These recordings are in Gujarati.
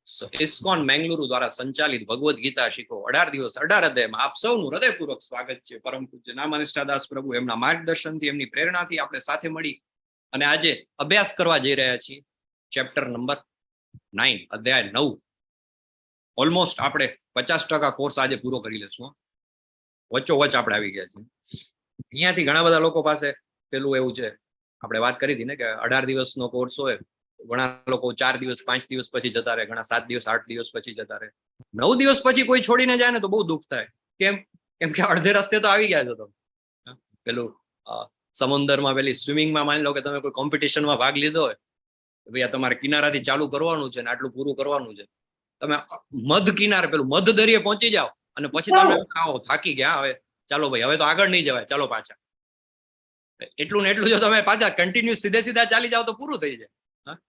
ઇસ્કોન મેંગલુરુ દ્વારા સંચાલિત ભગવદ ગીતા શીખો 18 દિવસ 18 અધ્યાયમાં આપ સૌનું હૃદયપૂર્વક સ્વાગત છે. પરમ પૂજ્ય નામાનિષ્ઠાદાસ પ્રભુ એમના માર્ગદર્શનથી, એમની પ્રેરણાથી આપણે સાથે મળી અને આજે અભ્યાસ કરવા જઈ રહ્યા છીએ ચેપ્ટર નંબર 9, અધ્યાય 9. ઓલમોસ્ટ આપણે 50% કોર્સ આજે પૂરો કરી લેશું. વચ્ચોવચ્ચ આપણે આવી ગયા છીએ. અહીંયાથી ઘણા બધા લોકો પાસે પેલું એવું છે, આપણે વાત કરી હતી ને કે 18 દિવસનો કોર્સ હોય, ઘણા લોકો 4 દિવસ 5 દિવસ પછી જતા રહે, ઘણા 7 દિવસ 8 દિવસ પછી જતા રહે. 9 દિવસ પછી કોઈ છોડીને જાય ને તો બહુ દુઃખ થાય. કેમ કે અડધે રસ્તે તો આવી ગયા છો તમે. પેલું સમુદ્રમાં પેલી સ્વિમિંગમાં માની લો કે તમે કોઈ કોમ્પિટિશનમાં ભાગ લીધો હોય, ભાઈ તમારે કિનારાથી ચાલુ કરવાનું છે ને આટલું પૂરું કરવાનું છે. તમે મધ કિનારે પેલું મધ દરિયે પહોંચી જાઓ અને પછી તમે થાકી ગયા, હવે ચાલો ભાઈ હવે તો આગળ નહીં જવાય, ચાલો પાછા. એટલું ને એટલું જો તમે પાછા કન્ટિન્યુ સીધા ચાલી જાઓ તો પૂરું થઈ જાય,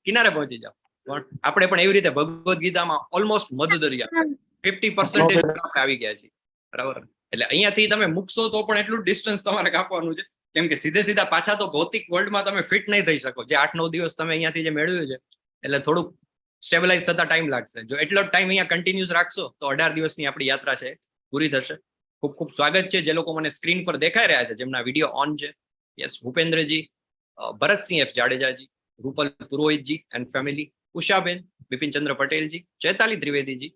કિનારે પહોંચી જાઓ. પણ આપણે પણ એવી રીતે ભગવદ ગીતામાં ઓલમોસ્ટ મધ દરિયા 50% આવી ગયા છીએ, બરાબર. એટલે અહીંયાથી તમે મૂકશો તો પણ એટલું ડિસ્ટન્સ તમારે કાપવાનું છે, કેમ કે સીધા પાછા તો ભૌતિક વર્લ્ડમાં તમે ફિટ નહીં થઈ શકો. જે 8-9 દિવસ તમે અહીંયાથી જે મેળવ્યું છે એટલે થોડુંક સ્ટેબલાઇઝ થતા ટાઈમ લાગશે. જો એટલો ટાઈમ અહીંયા કન્ટિન્યુઅસ રાખશો તો 18 દિવસની આપણી યાત્રા છે પૂરી થશે. ખૂબ ખૂબ સ્વાગત છે જે લોકો મને સ્ક્રીન પર દેખાઈ રહ્યા છે, જેમના વિડીયો ઓન છે. Yes, Bhupendraji, Bharatsinh F Jadejaji, Rupal Purohitji and family, Ushaben, Bipinchandra Patelji, Chaitali Trivediji,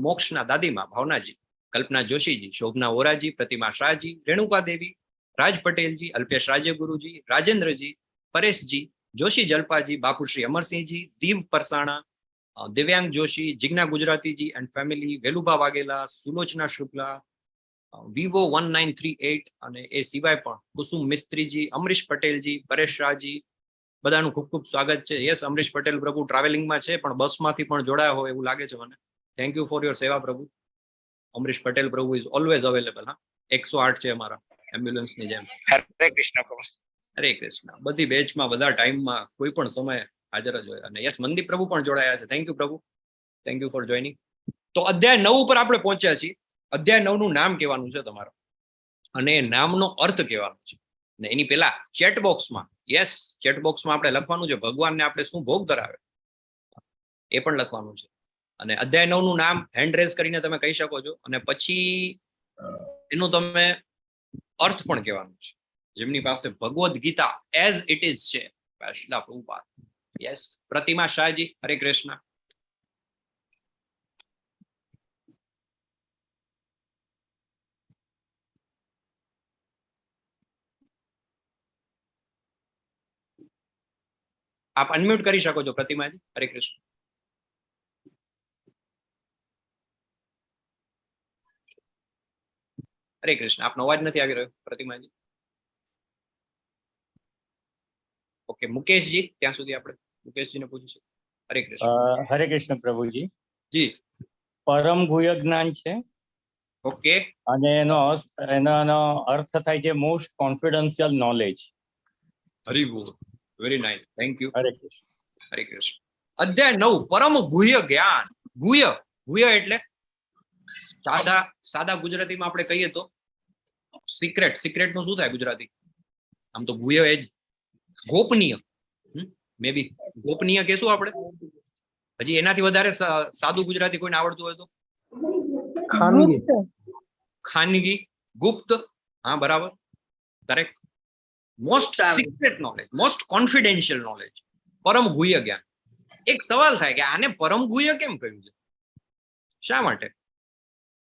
મોક્ષના દાદીમા ભાવનાજી, કલ્પના જોશીજી, શોભના ઓરાજી, પ્રતિમા શાહજી, રેણુકા દેવી, રાજ પટેલજી, અલ્પેશ રાજ્યગુરુજી, રાજેન્દ્રજી, Pareshji, Joshi જલપાજી, બાપુશ્રી Amarsinhji, Div Parsana, Divyang Joshi, Jigna Gujaratiji and family, Velubha Vaghela, Sulochana Shukla, Vivo 1938 અને એ સિવાય પણ કુસુમ મિસ્ત્રીજી, અમરીશ પટેલજી, પરેશ શાહજી, બધાનું ખૂબ ખૂબ સ્વાગત છે. યસ, અમરીશ પટેલ પ્રભુ ટ્રાવેલિંગમાં છે પણ બસમાંથી પણ જોડાયા હોય એવું લાગે છે મને. થેન્ક યુ ફોર યોર સેવા પ્રભુ. અમરીશ પટેલ પ્રભુ ઇઝ ઓલવેઝ અવેલેબલ. 108 છે અમારા એમ્બ્યુલન્સની જેમ. હરે કૃષ્ણ પ્રભુ. હરે કૃષ્ણ. બધી બેચમાં બધા ટાઈમમાં કોઈ પણ સમયે હાજર જ હોય. અને યસ, મંદિર પ્રભુ પણ જોડાયા છે. થેન્ક યુ પ્રભુ, થેન્ક યુ ફોર જોઈનિંગ. તો અધ્યાય 9 ઉપર આપણે પહોંચ્યા છીએ. અધ્યાય 9 નું નામ કહેવાનું છે તમારે અને એ નામનો અર્થ કહેવાનો છે. અને એની પેલા ચેટ બોક્સમાં, યસ, ચેટ બોક્સમાં આપણે લખવાનું છે ભગવાનને આપણે શું ભોગ ધરાવે એ પણ લખવાનું છે. અને અધ્યાય 9 નું નામ હેન્ડ રેઝ કરીને તમે કહી શકો છો અને પછી એનું તમે અર્થ પણ કહેવાનું છે. જેમની પાસે Bhagavad Gita as it is છે, વૈષ્ણવ પ્રભુપાદ. યસ, પ્રતિમા શાહજી, હરે કૃષ્ણ. આપ અનમ્યુટ કરી શકો છો પ્રતિમાજી. હરે કૃષ્ણ. હરે કૃષ્ણ. આપનો અવાજ નથી આવી રહ્યો પ્રતિમાજી. ઓકે, મુકેશજી, ત્યાં સુધી આપણે મુકેશજીને પૂછીશું. હરે કૃષ્ણ. હરે કૃષ્ણ પ્રભુજી. જી. પરમ ગુહ્ય જ્ઞાન છે. ઓકે. અને એનો અર્થ થાય છે મોસ્ટ કોન્ફિડન્શિયલ નોલેજ. હરી બોલ. Very nice, thank you. હરે કૃષ્ણ. હરે કૃષ્ણ. અધ્યાય 9, પરમ ગુહ્ય જ્ઞાન. ગુહ્ય એટલે સાદા ગુજરાતીમાં આપણે કહીએ તો સિક્રેટ. સિક્રેટ નું શું થાય ગુજરાતી? આમ તો ગુહ્ય એ જ ગોપનીય. મે બી ગોપનીય કહેશું આપણે. હજી એનાથી વધારે સાદું ગુજરાતી કોઈને આવડતું હોય તો ખાનગી, ગુપ્ત. હા, બરાબર, correct. Most secret knowledge, most confidential knowledge, પરમ ગુહ્ય જ્ઞાન. એક સવાલ થાય કે આને પરમ ગુહ્ય કેમ કહ્યું છે? શા માટે?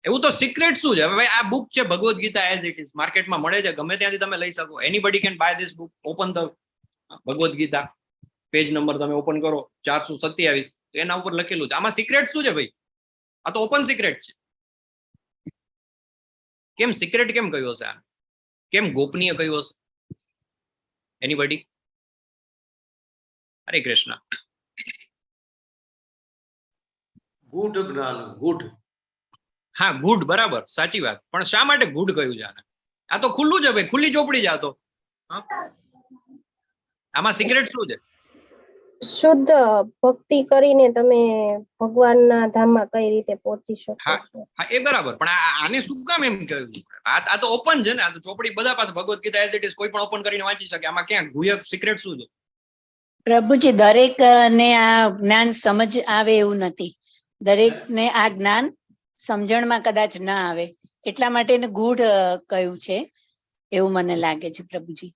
એવું તો સિક્રેટ શું છે? ભાઈ આ બુક છે Bhagavad Gita as it is, માર્કેટમાં મળે છે, ગમે ત્યાંથી તમે લઈ શકો. Anybody can buy this book. Open the Bhagavad Gita, page number તમે ઓપન કરો 427, તો એના ઉપર લખેલું છે. આમાં સિક્રેટ શું છે ભાઈ? આ તો ઓપન સિક્રેટ છે. કેમ સિક્રેટ કેમ કહ્યું હશે આને? કેમ ગોપનીય કહ્યું હશે? એનીબડી? હરે કૃષ્ણ. ગુઢ જ્ઞાન, ગુઢ. હા, ગુડ, બરાબર, સાચી વાત. પણ શા માટે ગુડ કહ્યું છે આને? આ તો ખુલ્લું છે ભાઈ, ખુલ્લી ચોપડી છે આ તો. આમાં સિક્રેટ શું છે? શુદ્ધ ભક્તિ કરીને તમે ભગવાનના ધામમાં કઈ રીતે પહોંચી શકો છો. હા, એ બરાબર. પણ આને શું કામ એમ કહ્યું? આ તો ઓપન છે ને, આ તો ચોપડી બધા પાસે Bhagavad Gita as it is કોઈ પણ ઓપન કરીને વાંચી શકે. આમાં ક્યાં ગુહ્ય સિક્રેટ શું છે? પ્રભુજી, દરેક ને આ જ્ઞાન સમજ આવે એવું નથી. દરેકને આ જ્ઞાન સમજણમાં કદાચ ના આવે એટલા માટે એને ગૂઢ કહ્યું છે એવું મને લાગે છે પ્રભુજી.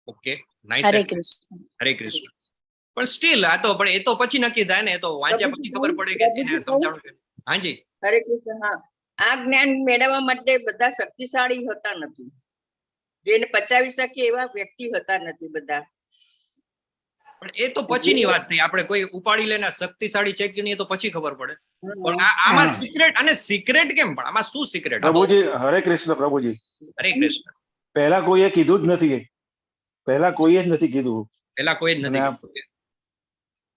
Okay, nice. હરે કૃષ્ણ. હરે કૃષ્ણ. પણ સ્ટીલ આ તો પણ એ તો પછી નક્કી થાય ને, એ તો વાંચ્યા પછી ખબર પડે કે એને સમજાણું કે. હાજી હરે કૃષ્ણ. હા, આ જ્ઞાન મેળવવા માટે બધા શક્તિશાળી હોતા નથી, જેને પચાવી શકે એવા વ્યક્તિ હોતા નથી બધા. પણ એ તો પછીની વાત થઈ. આપણે કોઈ ઉપાડી લેને શક્તિશાળી છે કે નહીં એ તો પછી ખબર પડે. પણ આમાં સિક્રેટ, અને સિક્રેટ કેમ? પણ આમાં શું સિક્રેટ? પ્રભુજી હરે કૃષ્ણ. પ્રભુજી હરે કૃષ્ણ. પહેલા કોઈએ કીધું જ નથી, પહેલા કોઈએ જ નથી કીધું. પેલા કોઈ જ નથી.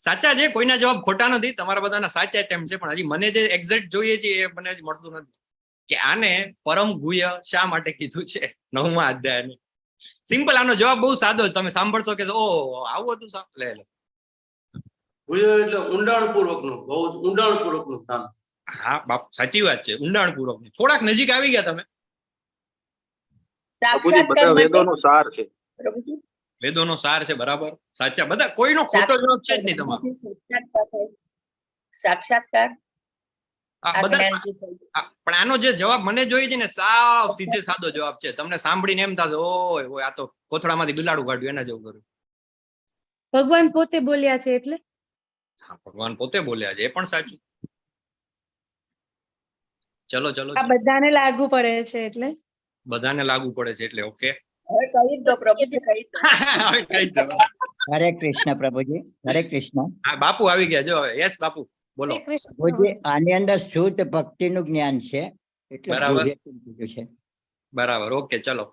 સાચા છે, કોઈના જવાબ ખોટા નથી, તમારા બધાના સાચા એમ છે. પણ હજી મને જે એક્ઝેક્ટ જોઈએ છે એ મને હજી મળતું નથી કે આને પરમ ગુહ્ય શા માટે કીધું છે 9મા અધ્યાયને. સિમ્પલ, આનો જવાબ બહુ સાદો છે. તમે સાંભળશો કે ઓ આવું હતું. લે ગુહ્ય એટલે ઊંડાણપૂર્વકનું, બહુ જ ઊંડાણપૂર્વકનું જ્ઞાન. હા બાપ, સાચી વાત છે, ઊંડાણપૂર્વક. થોડાક નજીક આવી ગયા તમે. સાક્ષાત્કાર વેદોનો સાર છે. પ્રભુજી, વેદોનો સાર છે, બરાબર, સાચા. બધા કોઈનો ખોટો જવાબ છે જ નહીં તમારો. સાક્ષાત્કાર આ બધા. પણ આનો જે જવાબ મને જોઈએ છે ને, સાવ સીધે સાદો જવાબ છે. તમને સાંભળીને એમ થશે ઓય ઓય આ તો કોથળામાંથી બિલાડું કાઢ્યું એના જેવું કર્યું. ભગવાન પોતે બોલ્યા છે એટલે. હા, ભગવાન પોતે બોલ્યા છે, એ પણ સાચું. ચલો ચલો, આ બધાને લાગુ પડે છે એટલે. બધાને લાગુ પડે છે એટલે. ઓકે, હવે કહી દો પ્રભુજી, કહી દો. હવે કહી દો. હરે કૃષ્ણ પ્રભુજી. હરે કૃષ્ણ. હા, બાપુ આવી ગયા જો. યસ બાપુ, બોલો. પ્રભુજી આની અંદર શુદ્ધ ભક્તિનું જ્ઞાન છે એટલે બરાબર. ગુહ્ય કીધું છે. બરાબર, ઓકે, ચલો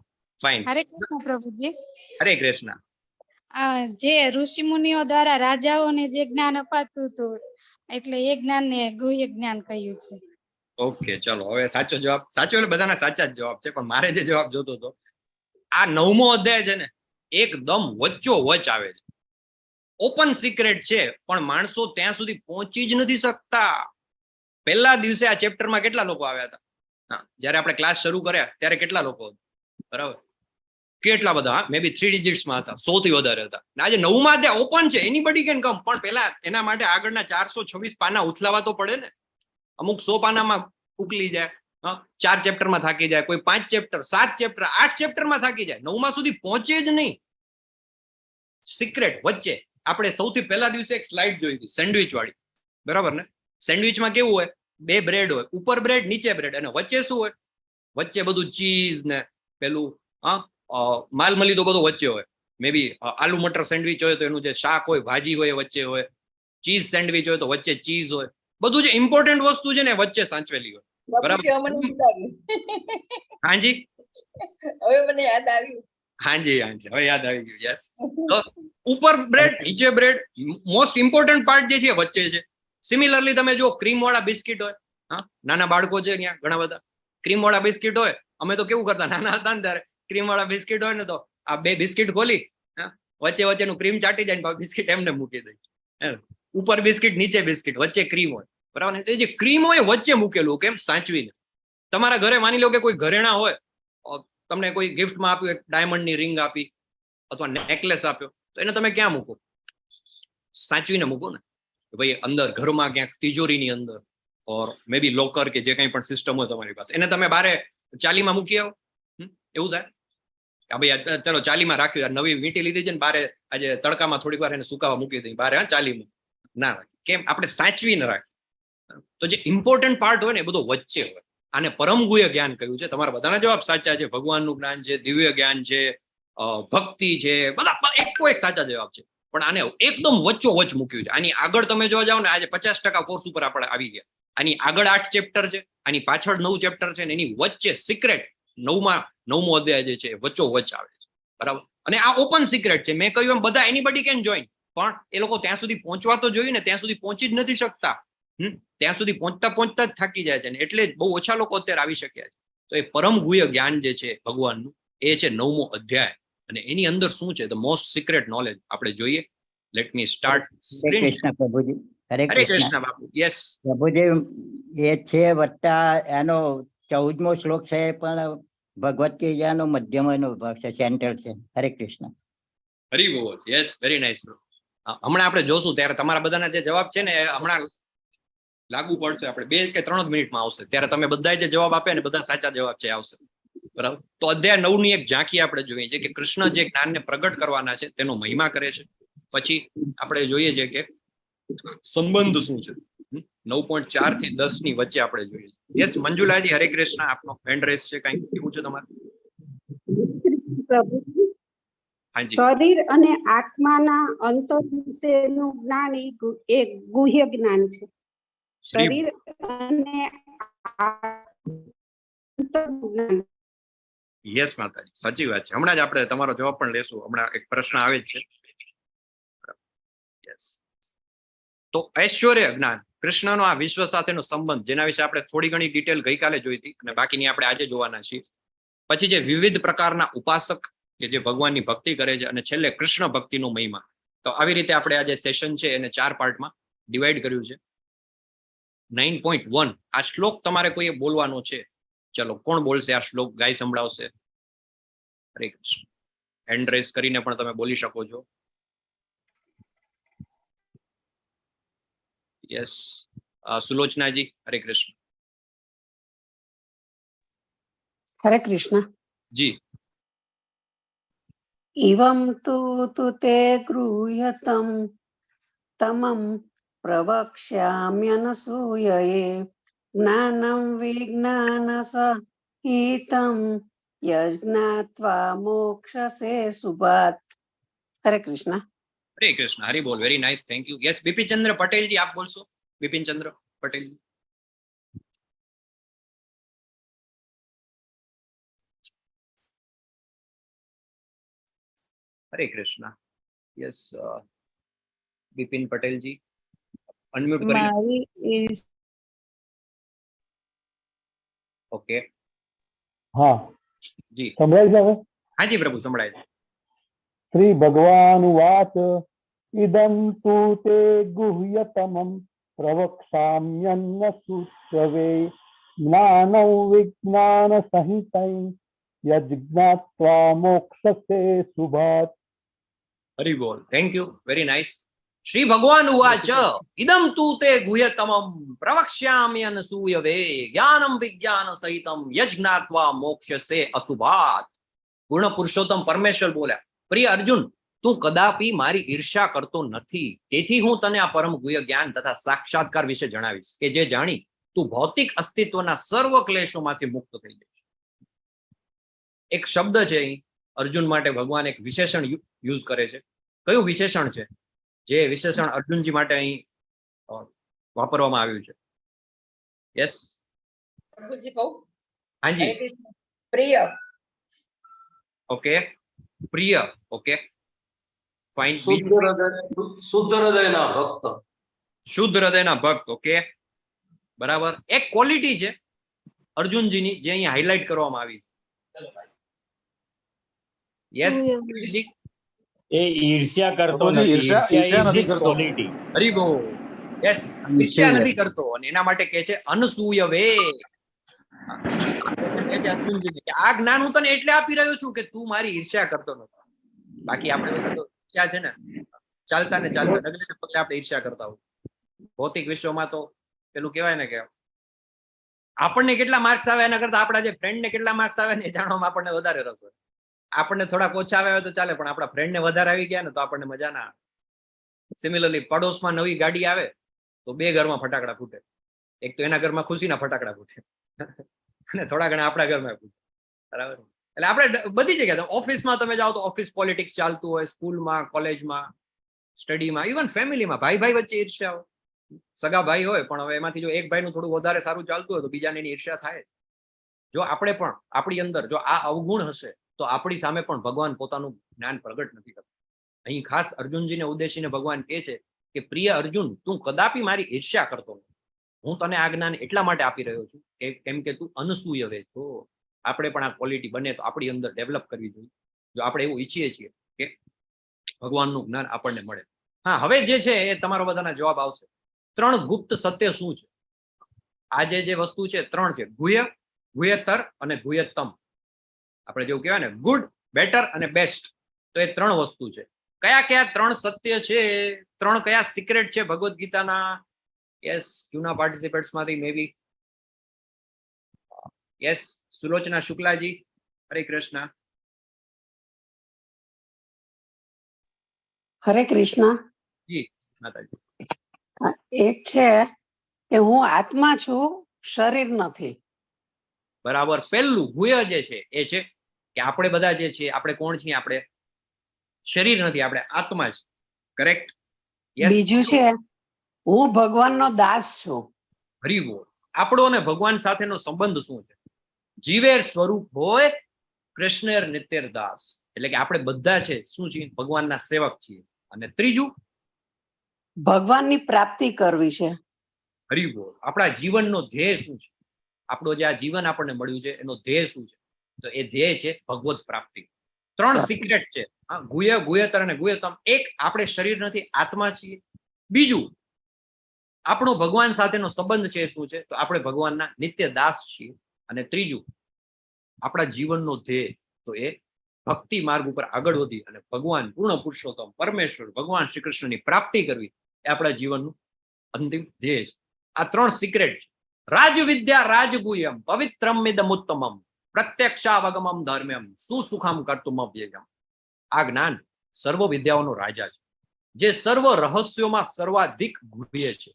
ફાઇન. હરે કૃષ્ણ પ્રભુજી. હરે કૃષ્ણ. જે ઋષિ મુનિઓ દ્વારા રાજાઓને જે જ્ઞાન અપાતું હતું એટલે એ જ્ઞાનને ગુહ્ય જ્ઞાન કહ્યું છે. ઓકે, ચલો હવે સાચો જવાબ. સાચો એટલે બધાના સાચા જ જવાબ છે, પણ મારે જે જવાબ જોતો હતો, આ 9મો અધ્યાય છે ને, એકદમ વચ્ચો વચ આવે છે. ઓપન સિક્રેટ છે, પણ માણસો ત્યાં સુધી પહોંચી જ નથી શકતા. પહેલા દિવસે આ ચેપ્ટરમાં કેટલા લોકો આવ્યા હતા? હા, જયારે આપણે ક્લાસ શરૂ કર્યા ત્યારે કેટલા લોકો હતા? બરાબર, કેટલા બધા? મે બી 3 ડિજિટ્સમાં હતા, 100 થી વધારે હતા. આજે 9મા અધ્યાય ઓપન છે, એનીબડી કેન કમ. પણ પેલા એના માટે આગળના 426 પાના ઉથલાવા તો પડે ને. અમુક 100 પાનામાં ઉકલી જાય, 4 ચેપ્ટરમાં થાકી જાય, કોઈ 5 ચેપ્ટર, 7 ચેપ્ટર, 8 ચેપ્ટરમાં થાકી જાય. 9મા સુધી પહોંચે જ નહીં. સિક્રેટ વચ્ચે આપણે સૌથી પહેલા દિવસે એક સ્લાઇડ જોઈ હતી, સેન્ડવિચ વાળી. બરાબર ને? સેન્ડવિચમાં કેવું હોય? 2 બ્રેડ હોય, ઉપર બ્રેડ નીચે બ્રેડ, અને વચ્ચે શું હોય? વચ્ચે બધું ચીઝ ને પેલું માલ મલીદો બધો વચ્ચે હોય. મે બી આલુ મટર સેન્ડવિચ હોય તો એનું જે શાક હોય, ભાજી હોય, વચ્ચે હોય. ચીઝ સેન્ડવિચ હોય તો વચ્ચે ચીઝ હોય. બધું જે ઇમ્પોર્ટન્ટ વસ્તુ છે ને વચ્ચે સાચવેલી હોય. બરાબર. હાજી, હવે મને યાદ આવ્યું. હાજી હાજી, હવે યાદ આવી ગયું. યસ. તો ઉપર બ્રેડ નીચે બ્રેડ, મોસ્ટ ઇમ્પોર્ટન્ટ પાર્ટ જે છે વચ્ચે છે. સિમિલરલી તમે જો ક્રીમ વાળા બિસ્કિટ હોય, હા, નાના બાળકો છે ત્યાં ઘણા બધા, ક્રીમ વાળા બિસ્કિટ હોય. અમે તો કેવું કરતા નાના હતા ને ત્યારે, ક્રીમ વાળા બિસ્કિટ હોય ને તો આ 2 બિસ્કિટ ખોલી, વચ્ચે વચ્ચેનું ક્રીમ ચાટી જાય ને બિસ્કિટ એમને મૂકી દઈ. ઉપર બિસ્કિટ, નીચે બિસ્કિટ, વચ્ચે ક્રીમ હોય. બરાબર ને? એ જે ક્રીમ હોય વચ્ચે મૂકેલું, કેમ? સાચવીને. તમારા ઘરે માની લો કે કોઈ ઘરેણા હોય, તમને કોઈ ગિફ્ટમાં આપ્યું, એક ડાયમંડની રિંગ આપી અથવા નેકલેસ આપ્યો, તો એને તમે ક્યાં મૂકો? સાચવીને મૂકો ને. ભાઈ અંદર ઘરમાં ક્યાંક તિજોરીની અંદર, ઓર મે બી લોકર કે જે કંઈ પણ સિસ્ટમ હોય તમારી પાસે, એને તમે બારે ચાલીમાં મૂકી આવો. એવું થાય કે ભાઈ ચલો ચાલીમાં રાખ્યું, નવી વીંટી લીધી છે ને બારે આજે તડકામાં થોડીક વાર એને સુકાવા મૂકી દઈ બારે. હા, ચાલીમાં ના, કેમ? આપણે સાચવીને રાખીએ. તો જે ઇમ્પોર્ટન્ટ પાર્ટ હોય ને એ બધો વચ્ચે હોય. આને પરમ ગુહ્ય જ્ઞાન કહ્યું છે. તમારા બધાના જવાબ સાચા છે. ભગવાનનું જ્ઞાન છે, દિવ્ય જ્ઞાન છે, ભક્તિ છે, બધા એકો એક સાચા જવાબ છે. પણ આને એકદમ વચ્ચો વચ મૂક્યું છે. આની આગળ તમે જોવા જાવ ને, આજે 50% કોર્સ ઉપર આપણે આવી ગયા. આની આગળ 8 ચેપ્ટર છે, આની પાછળ 9 ચેપ્ટર છે, ને એની વચ્ચે સિક્રેટ 9મો અધ્યાય જે છે વચ્ચો વચ આવે છે. બરાબર. અને આ ઓપન સિક્રેટ છે. મેં કહ્યું એમ બધા એનીબડી કેન જોઈન, પણ એ લોકો ત્યાં સુધી પહોંચવા તો જોઈએ ને, ત્યાં સુધી પહોંચી જ નથી શકતા. ત્યાં સુધી પહોંચતા જ થાકી જાય છે, ને એટલે જ બહુ ઓછા લોકો અત્યારે આવી શક્યા છે. તો એ પરમ ગુહ્ય જ્ઞાન જે છે ભગવાનનું, એ છે 9મો અધ્યાય. અને એની અંદર શું છે? ધ મોસ્ટ સિક્રેટ નોલેજ આપણે જોઈએ. Let me start. હરે કૃષ્ણ પ્રભુજી. હરે હરે કૃષ્ણ કૃષ્ણ બાપુ. યસ પ્રભુજી. એ છે વત્તા એનો 14મો શ્લોક છે, પણ ભગવત ગીતાનો મધ્યમનો ભાગ છે, સેન્ટર છે. હરે કૃષ્ણ. હરી બોલ. Yes, very nice. હમણાં આપણે જોશું ત્યારે તમારા બધાના જે જવાબ છે ને, હમણાં લાગુ પડશે આપણે 2 કે 3 મિનિટમાં આવશે, ત્યારે તમે બધા જે જવાબ આપ્યા ને બધા સાચા જવાબ છે આવશે. બરાબર. તો અધ્યાય 9 ની એક ઝાંખી આપણે જોઈએ છે કે કૃષ્ણ જે જ્ઞાનને પ્રગટ કરવાના છે તેનો મહિમા કરે છે. પછી આપણે જોઈએ છે કે સંબંધ શું છે. 9.4 થી 10 ની વચ્ચે આપણે જોઈએ. યસ મંજુલાજી, હરે કૃષ્ણ, આપનો હેન્ડ રેસ છે, કઈ કેવું છે તમારે? હાજી. શરીર અને આત્માના અંતર વિશેનું જ્ઞાન એ ગુહ્ય જ્ઞાન છે. શરીર અને યસ માતાજી, સાચી વાત છે. હમણાં જ આપણે તમારો જવાબ પણ લેશું. હમણાં એક પ્રશ્ન આવે જ છે. યસ. તો ઐશ્વર્ય જ્ઞાન, કૃષ્ણનો આ વિશ્વ સાથેનો સંબંધ, જેના વિશે આપણે થોડી ઘણી ડિટેલ ગઈકાલે જોઈ હતી અને બાકીની આપણે આજે જોવાના છીએ. પછી જે વિવિધ પ્રકારના ઉપાસક કે જે ભગવાનની ભક્તિ કરે છે, અને છેલ્લે કૃષ્ણ ભક્તિનો મહિમા. તો આવી રીતે આપણે આ જે સેશન છે એને 4 પાર્ટમાં ડિવાઈડ કર્યું છે. 9.1 આ શ્લોક તમારે કોઈએ બોલવાનો છે. ચલો, કોણ બોલશે આ શ્લોક? ગાય સંભળાવશે. હરે કૃષ્ણ. હેન્ડ રેસ કરીને પણ તમે બોલી શકો છો. યસ, સુલોચનાજી, હરે કૃષ્ણ. હરે કૃષ્ણ. જી. इवं तु ते गृह्यतं तमं प्रवक्ष्याम्यनसूयये ज्ञानं विज्ञानसहितं यज्ञात्वा मोक्षसे शुभात्. हरे कृष्ण. हरे कृष्ण. हरि बोल. Very nice, thank you. Yes, Bipin Chandra Patel ji, आप बोलशो. बिपिन चंद्र पटेल जी. हरे कृष्ण. यस, बिपिन पटेल जी अनम्यूट करिए. ओके. हाँ जी संभळाय जावे. हाँ जी प्रभु संभळाय. श्री भगवान उवाच इदं तु ते गुह्यतमं प्रवक्ष्याम्यन्नसूयवे ज्ञानं विज्ञानसहितं यज्ञात्वा मोक्षसे शुभात्. हरि बोल. Thank you, very nice. Shri भगवान उवाच इदं तु ते गुह्यतमं प्रवक्ष्यामि अनसूयवे ज्ञानं विज्ञान सहितं यज्ञात्वा मोक्षसे अशुभात्. पूर्ण पुरुषोत्तम परमेश्वर बोल्या, प्रिय अर्जुन, तू कदापि मारी ईर्ष्या करतो નથી, તેથી હું તને આ પરમ ગુહ્ય જ્ઞાન તથા સાક્ષાત્કાર વિશે જણાવીશ કે જે જાણી તું ભૌતિક અસ્તિત્વના સર્વ ક્લેશોમાંથી મુક્ત થઈ જઈશ. એક શબ્દ છે અહીં અર્જુન માટે ભગવાન એક વિશેષણ યુઝ કરે છે. કયું વિશેષણ છે? જે વિશેષણ અર્જુનજી માટે અહીં વાપરવામાં આવ્યું છે. યસ પ્રભુજી કહું? હાજી. હરે કૃષ્ણ. પ્રિય. ઓકે, પ્રિય. Okay fine. શુદ્ધ હૃદયના ભક્ત. શુદ્ધ હૃદયના ભક્ત. ઓકે બરાબર. એક ક્વોલિટી છે અર્જુનજીની જે અહીં હાઇલાઇટ કરવામાં આવી છે. યસ જી. એ ઈર્ષ્યા કરતો પ્રભુજી, નથી. ઈર્ષ્યા નથી કરતો. ક્વોલિટી. હરી બોલ. યસ, ઈર્ષ્યા નથી કરતો. અને એના માટે કહે છે અનસૂયવે. કહે છે અર્જુનજીને કે આ જ્ઞાન હું તને એટલે આપી રહ્યો છું કે તું મારી ઈર્ષ્યા કરતો નથી. બાકી આપણે બધા તો ઈર્ષ્યા છે ને, ચાલતા ને ચાલતા ડગલે ને પગલે આપણે ઈર્ષ્યા કરતા હોય. ભૌતિક વિશ્વમાં તો પેલું કહેવાય ને કે આપણને કેટલા માર્ક્સ આવે એના કરતા આપણા જે ફ્રેન્ડને કેટલા માર્ક્સ આવે ને એ જાણવામાં આપણને વધારે રસ હોય. આપણને થોડાક ઓછા આવ્યા તો ચાલે, પણ આપણા ફ્રેન્ડને વધારે આવી ગયા ને તો આપણને મજા ના આવે. સિમિલરલી પડોશમાં નવી ગાડી આવે તો 2 ઘરમાં ફટાકડા ફૂટે. એક તો એના ઘરમાં ખુશીના ફટાકડા ફૂટે અને થોડા ઘણા આપણા ઘરમાં ફૂટે. બરાબર. એટલે આપણે બધી જગ્યાએ, ઓફિસમાં તમે જાઓ તો ઓફિસ પોલિટિક્સ ચાલતું હોય, સ્કૂલમાં, કોલેજમાં, સ્ટડીમાં, ઇવન ફેમિલીમાં ભાઈ ભાઈ વચ્ચે ઈર્ષ્યા હોય. સગા ભાઈ હોય પણ હવે એમાંથી જો એક ભાઈનું થોડું વધારે સારું ચાલતું હોય તો બીજાને એની ઈર્ષ્યા થાય. જો આપણે પણ આપણી અંદર જો આ અવગુણ હશે તો આપણી સામે પણ ભગવાન પોતાનું જ્ઞાન પ્રગટ નથી કરતા. અહીં ખાસ અર્જુનજીને ઉદ્દેશીને ભગવાન કહે છે કે પ્રિય અર્જુન, તું કદાપી મારી ઈર્ષ્યા કરતો નથી. હું તને આ જ્ઞાન એટલા માટે આપી રહ્યો છું કે કેમ કે તું અનસૂયવે છો. આપણે પણ આ ક્વોલિટી બને તો આપણી અંદર ડેવલપ કરવી જોઈએ. જો આપણે એવું ઈચ્છીએ છીએ કે ભગવાનનું જ્ઞાન આપણને મળે. હા, હવે જે છે એ તમારો બધાના જવાબ આવશે. 3 ગુપ્ત સત્ય શું છે? આ જે વસ્તુ છે 3 છે. ગુહ્ય, ગુહ્યતર અને ગુહ્યતમ. આપણે જેવું કહેવાય ને ગુડ, બેટર અને બેસ્ટ, તો એ 3 વસ્તુ છે. કયા કયા 3 સત્ય છે, 3 કયા સિક્રેટ છે ભગવદ્ ગીતાના, યસ, જૂના પાર્ટિસિપેન્ટ્સ માંથી મે બી. યસ, સુલોચના શુક્લાજી, હરે કૃષ્ણ. હરે કૃષ્ણ. જી માતાજી. એક છે કે હું આત્મા છું, શરીર નથી. બરાબર. પહેલું ગુહ્ય જે છે એ છે કે આપણે બધા જે છે આપણે કોણ છીએ? આપણે શરીર નથી, આપણે આત્મા છે. કરેક્ટ? યસ. બીજું છે હું ભગવાનનો દાસ છું. હરી બોલ. આપણો અને ભગવાન સાથેનો સંબંધ શું છે? જીવેર સ્વરૂપ હોય કૃષ્ણેર નિત્યર દાસ, એટલે કે આપણે બધા છે શું છીએ? ભગવાનના સેવક છીએ. અને ત્રીજું, ભગવાનની પ્રાપ્તિ કરવી છે. હરી બોલ. આપણા જીવનનો ધ્યેય શું છે? આપણો જે આ જીવન આપણને મળ્યું છે એનો ધ્યેય શું છે? તો એ ધ્યેય છે ભગવત પ્રાપ્તિ. 3 સિક્રેટ છે. ગુહ્ય, ગુહ્યતર અને ગુહ્યતમ. એક, આપણે શરીર નથી, આત્મા છીએ. બીજું, આપણો ભગવાન સાથેનો સંબંધ છે શું છે? તો આપણે ભગવાનના નિત્ય દાસ છીએ. અને ત્રીજું, આપણા જીવનનો ધ્યેય તો એ ભક્તિ માર્ગ ઉપર આગળ વધી અને ભગવાન પૂર્ણ પુરુષોત્તમ પરમેશ્વર ભગવાન શ્રી કૃષ્ણની પ્રાપ્તિ કરવી એ આપણા જીવનનું અંતિમ ધ્યેય છે. આ 3 સિક્રેટ છે. રાજવિદ્યા રાજગુહ્યમ પવિત્રમિદમુત્તમમ પ્રત્યક્ષાવગમમ ધર્મ્યમ સુસુખમ કર્તુમ અવ્યયમ. આ જ્ઞાન સર્વ વિદ્યાઓનો રાજા છે, જે સર્વ રહસ્યોમાં સર્વાધિક ગુહ્ય છે.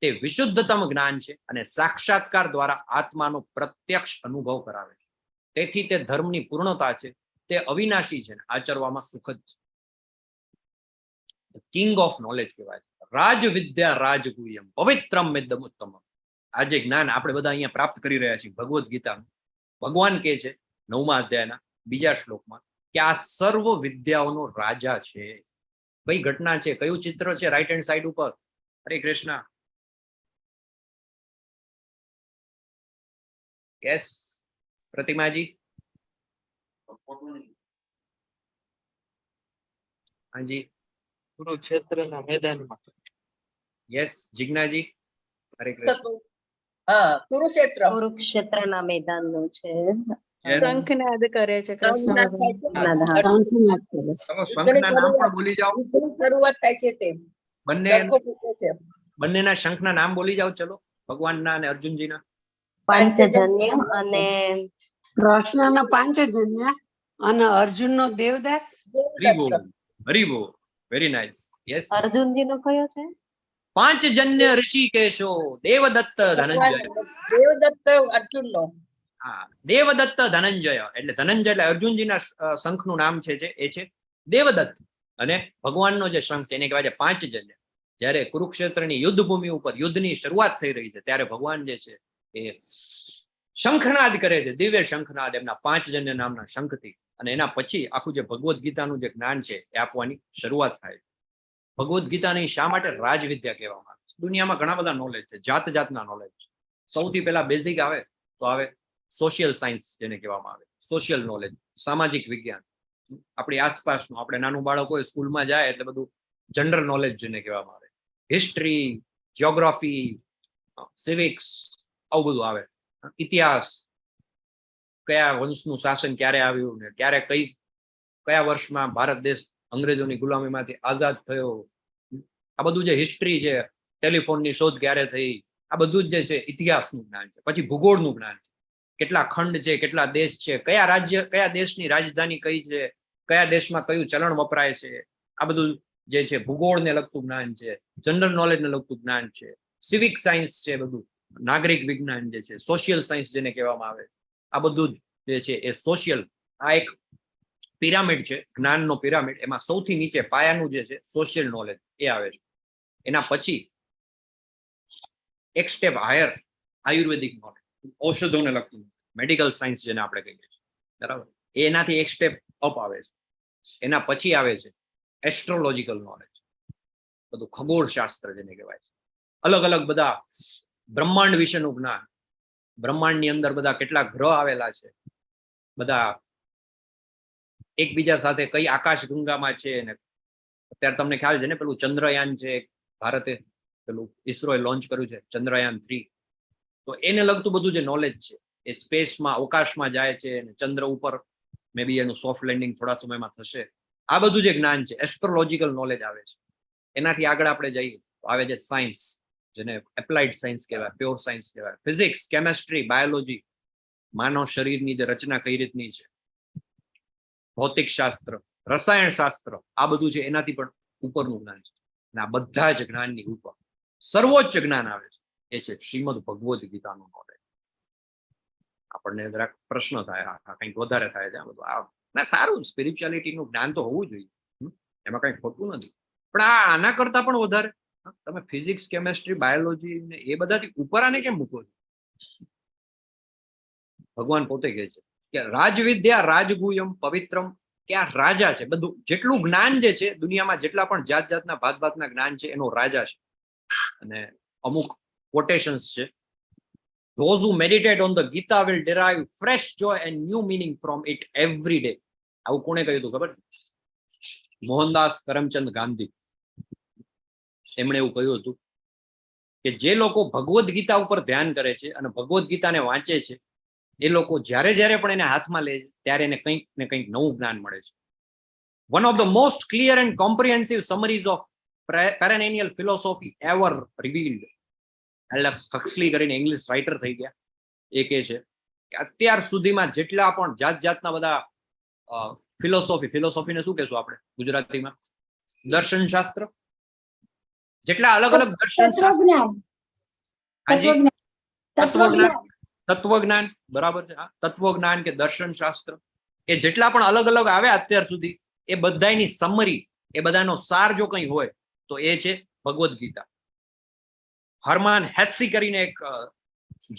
તે વિશુદ્ધતમ જ્ઞાન છે અને સાક્ષાત્કાર દ્વારા આત્માનો પ્રત્યક્ષ અનુભવ કરાવે છે. તેથી તે ધર્મની પૂર્ણતા છે, તે અવિનાશી છે, આચરવામાં સુખદ છે. કિંગ ઓફ નોલેજ કહેવાય છે. રાજવિદ્યા રાજગુહ્યમ પવિત્રમ મિદમુત્તમમ. આ જે જ્ઞાન આપણે બધા અહીંયા પ્રાપ્ત કરી રહ્યા છીએ ભગવદ્ ગીતાનું, ભગવાન કહે છે 9મા અધ્યાયના 2જા શ્લોકમાં કે આ સર્વ વિદ્યાઓનો રાજા છે. કઈ ઘટના છે? કયું ચિત્ર છે રાઈટ હેન્ડ સાઈડ ઉપર? હરે કૃષ્ણ. યસ, પ્રતિમાજી. હાજી. કુરુક્ષેત્રના મેદાનમાં. યસ, જિજ્ઞાજી. હરે કૃષ્ણ. હા, કુરુક્ષેત્ર. કુરુક્ષેત્રના મેદાનનું છે. શંખનાદ કરે છે કૃષ્ણ. શંખના નામ પણ બોલી જાઓ. શરૂઆત થાય છે તે બંનેના શંખના નામ બોલી જાઓ. ચલો, ભગવાનના અને અર્જુનજીના. પાંચજન્ય અને કૃષ્ણનો પાંચજન્ય અને અર્જુનનો દેવદાસ. હરિબોલ, હરિબોલ. Very nice. યસ. અર્જુનજીનો કયો છે? પાંચજન્ય ઋષિકેશો દેવદત્ત ધનંજય. દેવદત્ત અર્જુનનો. હા, દેવદત્ત ધનંજય. એટલે ધનંજય એટલે અર્જુનજીના શંખનું નામ છે એ છે દેવદત્ત. અને ભગવાનનો જે શંખ છે એને કહેવાય છે પાંચજન્ય. જ્યારે કુરુક્ષેત્રની યુદ્ધ ભૂમિ ઉપર યુદ્ધની શરૂઆત થઈ રહી છે ત્યારે ભગવાન જે છે એ શંખનાદ કરે છે, દિવ્ય શંખનાદ એમના પાંચજન્ય નામના શંખથી. અને એના પછી આખું જે ભગવદ્ ગીતાનું જે જ્ઞાન છે એ આપવાની શરૂઆત થાય છે. ભગવદ્ ગીતાની શા માટે રાજવિદ્યા કહેવામાં આવે છે? દુનિયામાં ઘણા બધા નોલેજ છે, જાત જાતના નોલેજ છે. સૌથી પહેલા બેઝિક આવે તો આવે સોશિયલ સાયન્સ, જેને કહેવામાં આવે સોશિયલ નોલેજ, સામાજિક વિજ્ઞાન. આપણી આસપાસનું, આપણે નાનું બાળક હોય સ્કૂલમાં જાય એટલે બધું જનરલ નોલેજ જેને કહેવામાં આવે. હિસ્ટ્રી, જ્યોગ્રાફી, સિવિક્સ, આવું બધું આવે. ઇતિહાસ, કયા વંશનું શાસન ક્યારે આવ્યું ને ક્યારે કયા વર્ષમાં ભારત દેશ અંગ્રેજોની ગુલામીમાંથી આઝાદ થયો, આ બધું જે હિસ્ટ્રી છે, ટેલિફોનની શોધ ક્યારે થઈ, આ બધું જ જે છે ઇતિહાસનું જ્ઞાન છે. પછી ભૂગોળનું જ્ઞાન છે, કેટલા ખંડ છે, કેટલા દેશ છે, કયા રાજ્ય, કયા દેશની રાજધાની કઈ છે, કયા દેશમાં કયું ચલણ વપરાય છે, આ બધું જે છે ભૂગોળને લગતું જ્ઞાન છે. જનરલ નોલેજને લગતું જ્ઞાન છે. સિવિક સાયન્સ છે, બધું નાગરિક વિજ્ઞાન જે છે, સોશિયલ સાયન્સ જેને કહેવામાં આવે, આ બધું જે છે એ સોશિયલ. આ એક પિરામિડ છે, જ્ઞાનનો પિરામિડ. એમાં સૌથી નીચે પાયાનું જે છે સોશિયલ નોલેજ એ આવે છે. એના પછી એક સ્ટેપ હાયર આયુર્વેદિક નોલેજ, ઔષધોને લગતું મેડિકલ સાયન્સ જેને આપણે કહીએ છીએ, બરાબર. એનાથી એક સ્ટેપ અપ આવે છે. એના પછી આવે છે એસ્ટ્રોલોજીકલ નોલેજ, બધું ખગોળશાસ્ત્ર જેને કહેવાય છે. અલગ અલગ બધા બ્રહ્માંડ વિશેનું જ્ઞાન, બ્રહ્માંડની અંદર બધા કેટલા ગ્રહ આવેલા છે, બધા એકબીજા સાથે કઈ આકાશ ગંગામાં છે. ને અત્યારે તમને ખ્યાલ છે ને પેલું ચંદ્રયાન છે, ભારતે પેલું ઈસરોએ લોન્ચ કર્યું છે ચંદ્રયાન 3. તો એને લગતું બધું જે નોલેજ છે એ સ્પેસમાં, અવકાશમાં જાય છે અને ચંદ્ર ઉપર મે બી એનું સોફ્ટ લેન્ડિંગ થોડા સમયમાં થશે. આ બધું જે જ્ઞાન છે એસ્ટ્રોલોજીકલ નોલેજ આવે છે. એનાથી આગળ આપણે જઈએ તો આવે છે સાયન્સ. જેને એપ્લાઇડ સાયન્સ કહેવાય, પ્યોર સાયન્સ કહેવાય, ફિઝિક્સ, કેમેસ્ટ્રી, બાયોલોજી, માનવ શરીરની જે રચના કઈ રીતની છે, ભૌતિક શાસ્ત્ર, રસાયણ શાસ્ત્ર, આ બધું છે એનાથી પણ ઉપરનું જ્ઞાન છે. અને આ બધા જ જ્ઞાનની ઉપર સર્વોચ્ચ જ્ઞાન આવે છે, એ છે શ્રીમદ ભગવદ્ ગીતાનું નોલેજ. આપણને જરાક પ્રશ્ન થાય, કંઈક વધારે થાય છે આ બધું. આ સારું, સ્પિરિચ્યુઆલિટીનું જ્ઞાન તો હોવું જોઈએ, એમાં કંઈ ખોટું નથી, પણ આના કરતા પણ વધારે તમે ફિઝિક્સ, કેમેસ્ટ્રી, બાયોલોજી ને એ બધાથી ઉપર આને કેમ મૂકો છો? ભગવાન પોતે કહે છે કે રાજવિદ્યા રાજગુહ્યમ પવિત્રમ, કે આ રાજા છે. બધું જેટલું જ્ઞાન જે છે દુનિયામાં, જેટલા પણ જાત જાતના ભાત ભાતના જ્ઞાન છે, એનો રાજા છે. અને અમુક કોટેશન્સ છે, those who meditate on the Gita will derive fresh joy and new meaning from it every day. આવું કોણે કહ્યું હતું ખબર? મોહનદાસ કરમચંદ ગાંધી. એમણે એવું કહ્યું હતું કે જે લોકો ભગવદ્ ગીતા ઉપર ધ્યાન કરે છે અને ભગવદ્ ગીતાને વાંચે છે, એ લોકો જ્યારે જ્યારે પણ એને હાથમાં લે છે ત્યારે એને કંઈક ને કંઈક નવું જ્ઞાન મળે છે. One of the most clear and comprehensive summaries of perennial philosophy ever revealed. Alex Huxley કરીને ઇંગ્લિશ રાઇટર થઈ ગયા, એ કહે છે કે અત્યાર સુધીમાં જેટલા પણ જાત જાતના બધા ફિલોસોફીને શું કહેશું આપણે ગુજરાતીમાં? દર્શન શાસ્ત્ર. જેટલા અલગ અલગ દર્શન તત્વજ્ઞાન, બરાબર છે, તત્વજ્ઞાન કે દર્શન શાસ્ત્ર, એ જેટલા પણ અલગ અલગ આવ્યા અત્યાર સુધી, એ બધાની સમરી, એ બધાનો સાર જો કંઈ હોય તો એ છે ભગવદ્ ગીતા. હરમાન હેસ્સી કરીને એક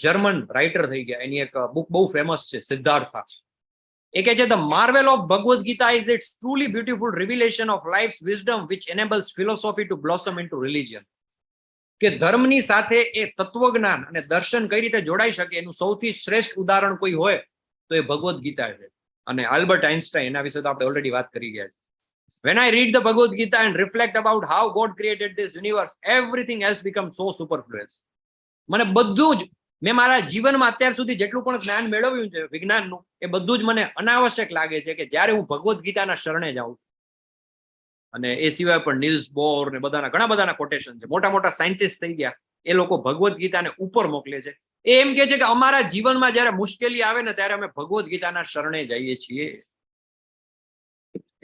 જર્મન રાઇટર થઈ ગયા, એની એક બુક બહુ ફેમસ છે, સિદ્ધાર્થા. એ કહે છે, the marvel of Bhagavad Gita is its truly beautiful revelation of life's wisdom which enables philosophy to blossom into religion. કે ધર્મની સાથે એ તત્વજ્ઞાન અને દર્શન કઈ રીતે જોડાઈ શકે, એનું સૌથી શ્રેષ્ઠ ઉદાહરણ કોઈ હોય તો એ ભગવદ્ ગીતા છે. અને આલ્બર્ટ આઇન્સ્ટાઈન, એના વિશે તો આપણે ઓલરેડી વાત કરી ગયા છે. When I read the Bhagavad Gita and reflect about how God created this universe, everything else becomes so superfluous. મને બધું જ, મેં મારા જીવનમાં અત્યાર સુધી જેટલું પણ જ્ઞાન મેળવ્યું છે વિજ્ઞાનનું, એ બધું જ મને અનાવશ્યક લાગે છે કે જ્યારે હું ભગવદ્ ગીતાના શરણે જાઉં છું. અને એ સિવાય પણ નીલ્સ બોર ને ઘણા બધાના કોટેશન છે. મોટા મોટા સાયન્ટિસ્ટ થઈ ગયા, એ લોકો ભગવદ્ ગીતાને ઉપર મોકલે છે. એ એમ કે છે કે અમારા જીવનમાં જ્યારે મુશ્કેલી આવે ને ત્યારે અમે ભગવદ્ ગીતાના શરણે જઈએ છીએ.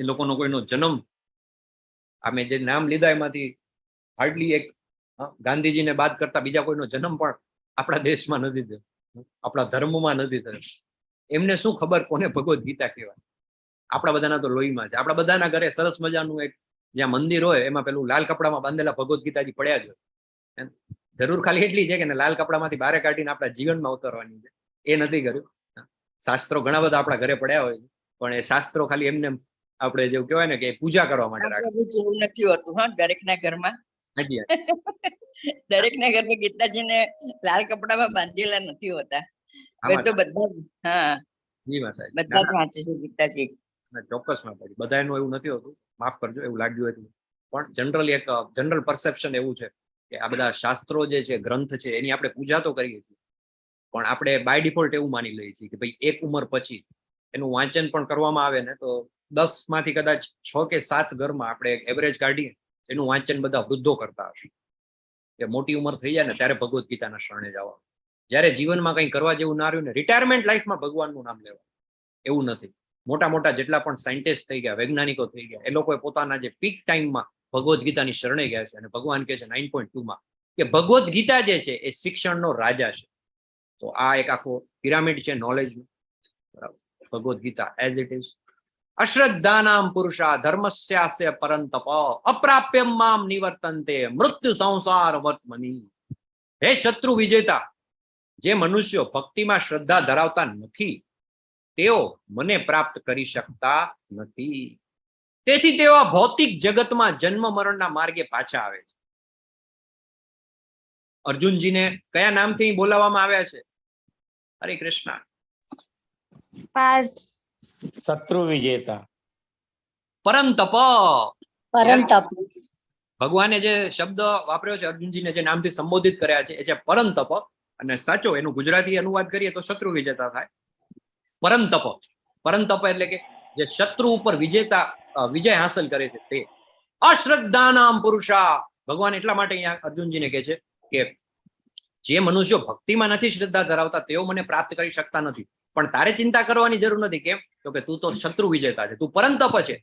એ લોકોનો કોઈનો જન્મ, અમે જે નામ લીધા એમાંથી હાર્ડલી એક ગાંધીજીને બાદ કરતા બીજા કોઈનો જન્મ પણ આપણા દેશમાં નથી થયો, આપણા ધર્મમાં નથી થયો. એમને શું ખબર કોને ભગવદ્ ગીતા કહેવાય? આપણા બધાના તો લોહીમાં છે. આપણા બધાના ઘરે સરસ મજાનું એક જ્યાં મંદિર હોય એમાં પેલું લાલ કપડામાં બાંધેલા ભગવદ્ ગીતાજી પડ્યા જ હોય. જરૂર ખાલી એટલી છે કે લાલ કપડામાંથી બહાર કાઢીને આપણા જીવનમાં ઉતરવાની છે. એ નથી કર્યું. શાસ્ત્રો ઘણા બધા આપણા ઘરે પડ્યા હોય છે, પણ એ શાસ્ત્રો ખાલી એમને આપણે જેવું કહેવાય ને કે પૂજા કરવા માટે રાખે. જેવું નથી હોતું હા, દરેકના ઘરમાં. હાજી, દરેકના ઘરમાં ગીતાજીને લાલ કપડામાં બાંધેલા નથી હોતા. તો બધા હા, બધા જ વાંચે છે ગીતાજી. ચોક્કસ માતાજી, બધા એનું એવું નથી હોતું, માફ કરજો એવું લાગ્યું હતું. પણ જનરલી એક જનરલ પરસેપ્શન એવું છે કે આ બધા શાસ્ત્રો જે છે, ગ્રંથ છે, એની આપણે પૂજા તો કરીએ છીએ, પણ આપણે બાય ડિફોલ્ટ એવું માની લઈએ છીએ કે ભાઈ એક ઉંમર પછી એનું વાંચન પણ કરવામાં આવે ને તો 10 માંથી કદાચ 6 કે 7 ઘરમાં આપણે એવરેજ કાઢીએ, એનું વાંચન બધા વૃદ્ધો કરતા હશે. કે મોટી ઉંમર થઈ જાય ને ત્યારે ભગવદ્ ગીતાના શરણે જવા. જ્યારે જીવનમાં કંઈ કરવા જેવું ના રહ્યું ને રિટાયરમેન્ટ લાઈફમાં ભગવાનનું નામ લેવા, એવું નથી. મોટા મોટા જેટલા પણ સાયન્ટિસ્ટ થઈ ગયા, વૈજ્ઞાનિકો થઈ ગયા, એ લોકોએ પોતાના જે પીક ટાઈમમાં ભગવદ્ ગીતાની શરણે ગયા છે. અને ભગવાન કહે છે 9.2માં કે ભગવદ્ ગીતા જે છે એ શિક્ષણનો રાજા છે. તો આ એક આખો પિરામિડ છે નોલેજનો. Bhagavad Gita as it is. અશ્રદ્ધાનામ પુરુષા ધર્મસ્યાસ્ય પરંતપ અપ્રાપ્યમ મામ નિવર્તન્તે મૃત્યુ સંસાર વર્તમની. હે શત્રુ વિજેતા, જે મનુષ્યો ભક્તિમાં શ્રદ્ધા ધરાવતા નથી તેઓ મને પ્રાપ્ત કરી શકતા નથી. તેથી તેઓ ભૌતિક જગતમાં જન્મ મરણના માર્ગે પાછા આવે છે. અર્જુનજીને કયા નામથી બોલાવવામાં આવ્યા છે? હરે કૃષ્ણ. પાર્થ. શત્રુ વિજેતા. પરંતપ. પરંતપ. ભગવાને જે શબ્દ વાપર્યો છે, અર્જુનજીને જે નામથી સંબોધિત કર્યા છે, એ છે પરંતપ. અને સાચો એનું ગુજરાતી અનુવાદ કરીએ તો શત્રુ વિજેતા થાય. પરંતપ. પરંતપ એટલે કે જે શત્રુ ઉપર વિજય હાંસલ કરે છે તે. અશ્રદ્ધાનામ પુરુષા. ભગવાન એટલા માટે અહીંયા અર્જુનજીને કહે છે કે જે મનુષ્યો ભક્તિમાં નથી શ્રદ્ધા ધરાવતા તેઓ મને પ્રાપ્ત કરી શકતા નથી, પણ તારે ચિંતા કરવાની જરૂર નથી. કેમ? તો કે તું તો શત્રુ વિજેતા છે, તું પરંતપ છે.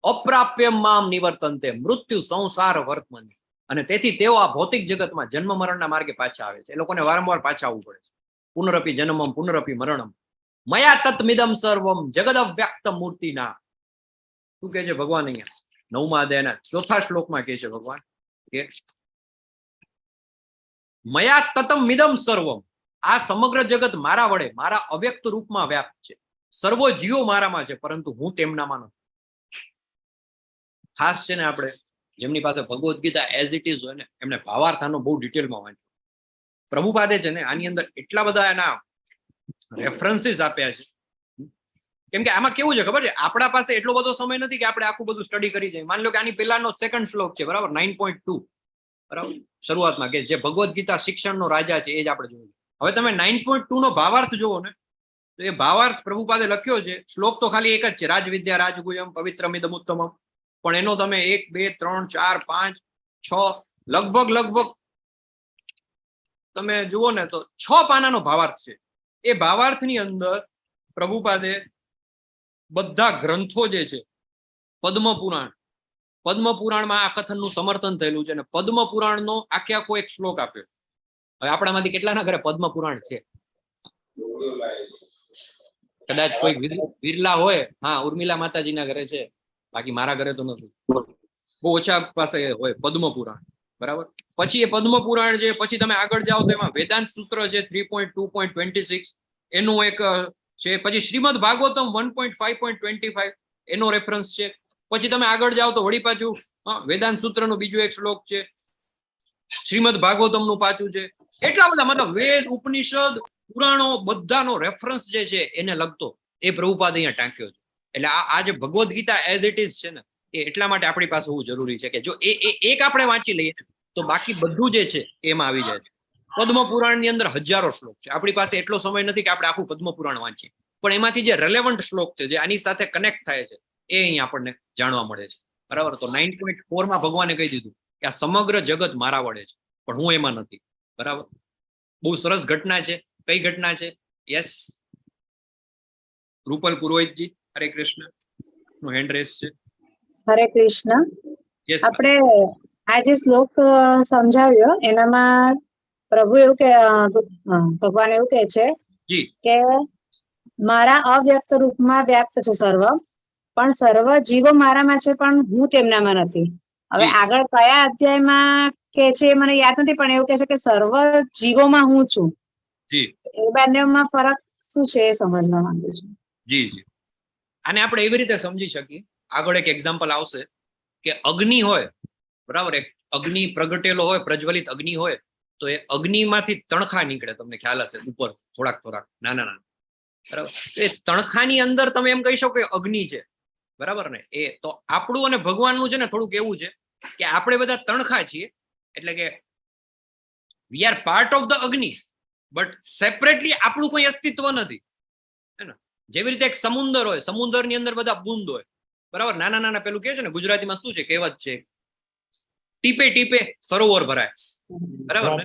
અપ્રાપ્ય મામ નિવર્તન્તે મૃત્યુ સંસાર વર્તમાન. અને તેથી તેઓ આ ભૌતિક જગતમાં જન્મ મરણના માર્ગે પાછા આવે છે. એ લોકોને વારંવાર પાછા આવવું પડે છે. પુનરપી જન્મમ પુનરપી મરણમ મયા તત્મિદમ સર્વમ જગદવ્યક્ત મૂર્તિના. શું કહે છે ભગવાન અહીંયા 9મા અધ્યાયના 4થા શ્લોકમાં કહે છે ભગવાન કે મયા તતમ મિદમ સર્વમ, આ સમગ્ર જગત મારા વડે મારા અવ્યક્ત રૂપમાં વ્યાપ્ત છે. સર્વ જીવો મારામાં છે, પરંતુ હું તેમનામાં નથી. ખાસ છે ને આપણે જેમની પાસે Bhagavad Gita as it is હોય ને એમને ભાવાર્થનો બહુ ડિટેલમાં વાંચ્યું. પ્રભુપાદે છે ને આની અંદર એટલા બધા એના રેફરન્સીસ આપ્યા છે. કેમ કે આમાં કેવું છે ખબર છે, આપણા પાસે એટલો બધો સમય નથી કે આપણે આખું બધું સ્ટડી કરી જાય. માની લો કે આની પહેલાનો 2nd શ્લોક છે, બરાબર, 9.2, બરાબર, શરૂઆતમાં કે જે ભગવદ્ ગીતા શિક્ષણનો રાજા છે એ જ આપણે જોયું. હવે તમે 9.2 નો ભાવાર્થ જોવો ને તો એ ભાવાર્થ પ્રભુપાદે લખ્યો છે. શ્લોક તો ખાલી એક જ છે, રાજવિદ્યા રાજગુહ્યમ પવિત્રમિદમુત્તમમ, પણ એનો તમે 1 2 3 4 5 6 લગભગ તમે જુઓ ને તો 6 પાનાનો ભાવાર્થ છે. એ ભાવાર્થની અંદર પ્રભુપાદે બધા ગ્રંથો જે છે, પદ્મપુરાણમાં આ કથનનું સમર્થન થયેલું છે અને પદ્મપુરાણનો આખો એક શ્લોક આપ્યો. હવે આપણામાંથી કેટલાના ઘરે પદ્મપુરાણ છે? કદાચ કોઈ વિરલા હોય. હા, ઉર્મિલા માતાજીના ઘરે છે, બાકી મારા ઘરે તો નથી. બહુ ઓછા પાસે હોય પદ્મપુરાણ, બરાબર. પછી એ પદ્મપુરાણ છે, પછી તમે આગળ જાઓ તો એમાં વેદાંત સૂત્ર છે 3.2.26 એનું એક છે. પછી શ્રીમદ ભાગવતમ 1.5.25 એનો રેફરન્સ છે. પછી તમે આગળ જાઓ તો વળી પાછું વેદાંત સૂત્રનો બીજો એક શ્લોક છે, શ્રીમદ ભાગવતમનું પાછું છે. એટલા બધા મતલબ વેદ ઉપનિષદ પુરાણો બધાનો રેફરન્સ જે છે એને લગતો એ પ્રભુપાદ અહીંયા ટાંક્યો છે. એટલે આ જે Bhagavad Gita as it is છે ને એ એટલા માટે આપણી પાસે હોવું જરૂરી છે કે જો એક આપણે વાંચી લઈએ તો બાકી બધું જે છે એમાં આવી જાય છે. પદ્મપુરાણની અંદર હજારો શ્લોક છે. આપણી પાસે એટલો સમય નથી કે આપણે આખું પદ્મપુરાણ વાંચીએ, પણ એમાંથી જે રેલેવન્ટ શ્લોક છે, જે આની સાથે કનેક્ટ થાય છે, એ અહીં આપણને જાણવા મળે છે, બરાબર. તો 9.4 ભગવાને કહી દીધું કે આ સમગ્ર જગત મારા વડે છે, પણ હું એમાં નથી, બરાબર. બહુ સરસ ઘટના છે. કઈ ઘટના છે? યસ, રૂપલ પુરોહિતજી, હરે કૃષ્ણ નો હેન્ડ રેસ છે. હરે કૃષ્ણ. આપણે આ જે શ્લોક સમજાવ્યો એનામાં પ્રભુ એવું કે ભગવાન એવું કે છે કે મારા અવ્યક્ત રૂપમાં વ્યાપ્ત છે સર્વ, પણ સર્વ જીવો મારામાં છે પણ હું તેમનામાં નથી. હવે આગળ કયા અધ્યાયમાં કે છે મને યાદ નથી, પણ એવું કે છે કે સર્વ જીવોમાં હું છું. એ બંનેમાં ફરક શું છે એ સમજવા માંગુ છું. જી. આને આપણે એવી રીતે સમજી શકીએ. આગળ એક એક્ઝામ્પલ આવશે કે અગ્નિ હોય, બરાબર, એક અગ્નિ પ્રગટેલો હોય, પ્રજ્વલિત અગ્નિ હોય, તો એ અગ્નિમાંથી તણખા નીકળે. તમને ખ્યાલ હશે, ઉપર થોડાક નાના, બરાબર. એ તણખાની અંદર તમે એમ કહી શકો કે અગ્નિ છે, બરાબર ને. એ તો આપણું અને ભગવાનનું છે ને થોડુંક એવું છે કે આપણે બધા તણખા છીએ, એટલે કે we are part of the અગ્નિ, બટ સેપરેટલી આપણું કોઈ અસ્તિત્વ નથી, હે ને. જેવી રીતે એક સમુદ્ર હોય, સમુદ્રની અંદર બધા બુંદ હોય, બરાબર, નાના પેલું કે છે ને ગુજરાતીમાં શું છે, કહેવત છે, ટીપે ટીપે સરોવર ભરાય, બરાબર.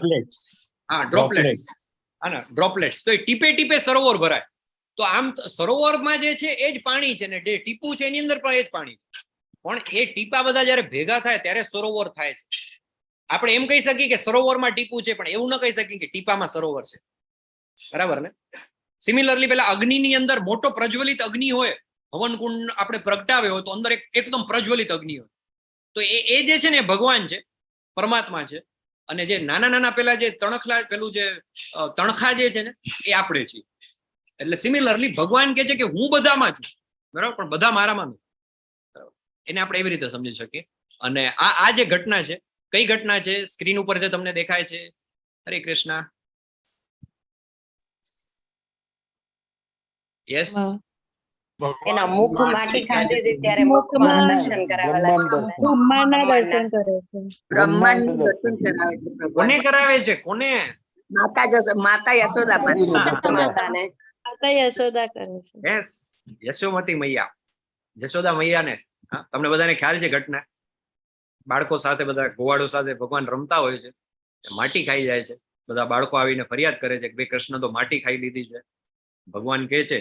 હા, ડ્રોપલેટ્સ. હા ને, ડ્રોપલેટ્સ. તો એ ટીપે ટીપે સરોવર ભરાય. તો આમ સરોવરમાં જે છે એ જ પાણી છે ને જે ટીપું છે એની અંદર પણ એ જ પાણી છે, પણ એ ટીપા બધા જયારે ભેગા થાય ત્યારે સરોવર થાય છે. આપણે એમ કહી શકીએ કે સરોવરમાં ટીપું છે, પણ એવું ન કહી શકીએ કે ટીપામાં સરોવર છે, બરાબર ને. સિમિલરલી પેલા અગ્નિની અંદર મોટો પ્રજ્વલિત અગ્નિ હોય, હવન કુંડ આપણે પ્રગટાવ્યો હોય તો અંદર એકદમ પ્રજ્વલિત અગ્નિ હોય. તો એ જે છે ને ભગવાન છે, પરમાત્મા છે. અને જે નાના પેલા જે તણખા જે છે ને એ આપણે છીએ. એટલે સિમિલરલી ભગવાન કે છે કે હું બધામાં છું, બરાબર, પણ બધા મારામાં નથી. એને આપણે એવી રીતે સમજી શકીએ. અને આ જે ઘટના છે, કઈ ઘટના છે? સ્ક્રીન ઉપર જે તમને દેખાય છે. હરે કૃષ્ણ. યસ. એના મુખ માટી ખાધી હતી ત્યારે મુખમાં દર્શન કરાવેલા. બ્રહ્માંડના દર્શન કરે છે. બ્રહ્માંડનું દર્શન કરાવે છે. કોને કરાવે છે? કોને? માતા યશોદા માતાને. માતા યશોદા કરે છે. યસ, યશોમતી મૈયા, યશોદા મૈયાને. તમને બધાને ખ્યાલ છે ઘટના. બાળકો સાથે, બધા ગોવાળો સાથે ભગવાન રમતા હોય છે. માટી ખાઈ જાય છે. બધા બાળકો આવીને ફરિયાદ કરે છે કે ભાઈ કૃષ્ણ તો માટી ખાઈ લીધી છે. ભગવાન કહે છે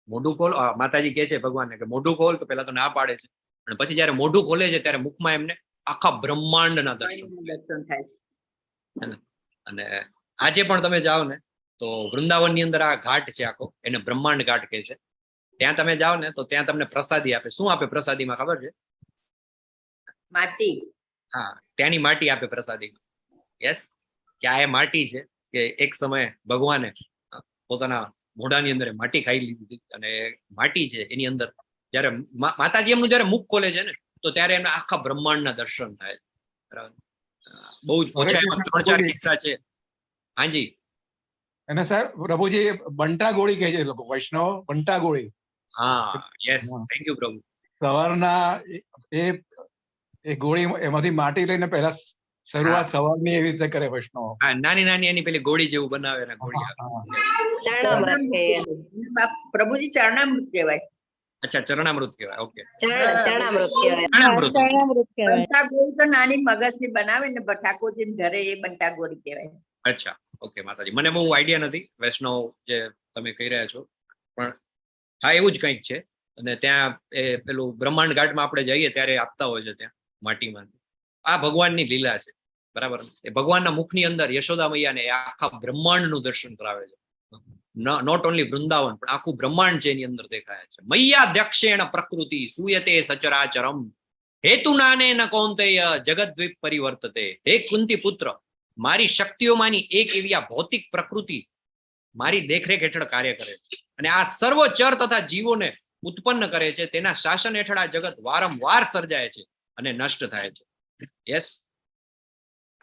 મોઢું ખોલ, માતાજી કહે છે ભગવાનને કે મોઢું ખોલ, તો પેલા તો ના પાડે છે, અને પછી જયારે મોઢું ખોલે છે ત્યારે મુખમાં એમને આખા બ્રહ્માંડના દર્શન થાય છે. અને આજે પણ તમે જાઓ ને તો વૃંદાવનની અંદર આ ઘાટ છે આખો, એને બ્રહ્માંડ ઘાટ કહે છે. ત્યાં તમે જાઓ ને તો ત્યાં તમને પ્રસાદી આપે. શું આપે પ્રસાદીમાં ખબર છે? માટી. હા, ત્યાંની માટી આપે પ્રસાદીમાં. યસ, કે આ એ માટી છે કે એક સમયે ભગવાને પોતાના મોઢાની અંદર માટી ખાઈ લીધી, અને માટી છે એની અંદર જયારે માતાજી એમનું જયારે મુખ ખોલે છે ને તો ત્યારે એમના આખા બ્રહ્માંડના દર્શન થાય. બરાબર, બહુ જ ઓછા એમાં 3-4 કિસ્સા છે. હાજી. અને સાહેબ પ્રભુજી બંટા ગોળી કહે છે લોકો, વૈષ્ણવ બંટા ગોળી. હા, યસ, થેન્ક યુ પ્રભુ. સવારના એ ગોળી એમાંથી માટી લઈને પહેલા શરૂઆત સવારની એવી રીતે કરે વૈષ્ણવ. હા, નાની નાની એની પેલી ગોળી જેવું બનાવે ને ગોળી. પ્રભુજી ચરણામૃત કહેવાય. અચ્છા, ચરણામૃત કહેવાય. ઓકે, ચરણામૃત કહેવાય. બંટા ગોળી તો નાની મગજની બનાવે ને ઠાકોરજી ઘરે, એ બંટા ગોળી કહેવાય. અચ્છા, ઓકે માતાજી, મને બહુ આઈડિયા નથી વૈષ્ણવ જે તમે કહી રહ્યા છો, પણ હા એવું જ કંઈક છે. અને ત્યાં એ પેલું બ્રહ્માંડ ઘાટમાં આપણે જઈએ ત્યારે આપતા હોય છે ત્યાં માટીમાં. આ ભગવાનની લીલા છે. બરાબર, એ ભગવાનના મુખની અંદર યશોદા મૈયાને આખા બ્રહ્માંડનું દર્શન કરાવે છે. નોટ ઓનલી વૃંદાવન, પણ આખું બ્રહ્માંડ છે એની અંદર દેખાય છે. મૈયા દક્ષેણ પ્રકૃતિ સૂયતે સચરાચરમ હેતુ નાને ન કૌંતેય જગદ્વીપ પરિવર્તતે. હે કુંતી પુત્ર, મારી શક્તિઓમાંની એક એવી આ ભૌતિક પ્રકૃતિ મારી દેખરેખ હેઠળ કાર્ય કરે છે, અને આ સર્વ ચર તથા જીવોને ઉત્પન્ન કરે છે. તેના શાસન હેઠળ આ જગત વારંવાર સર્જાય છે અને નષ્ટ થાય છે. યસ,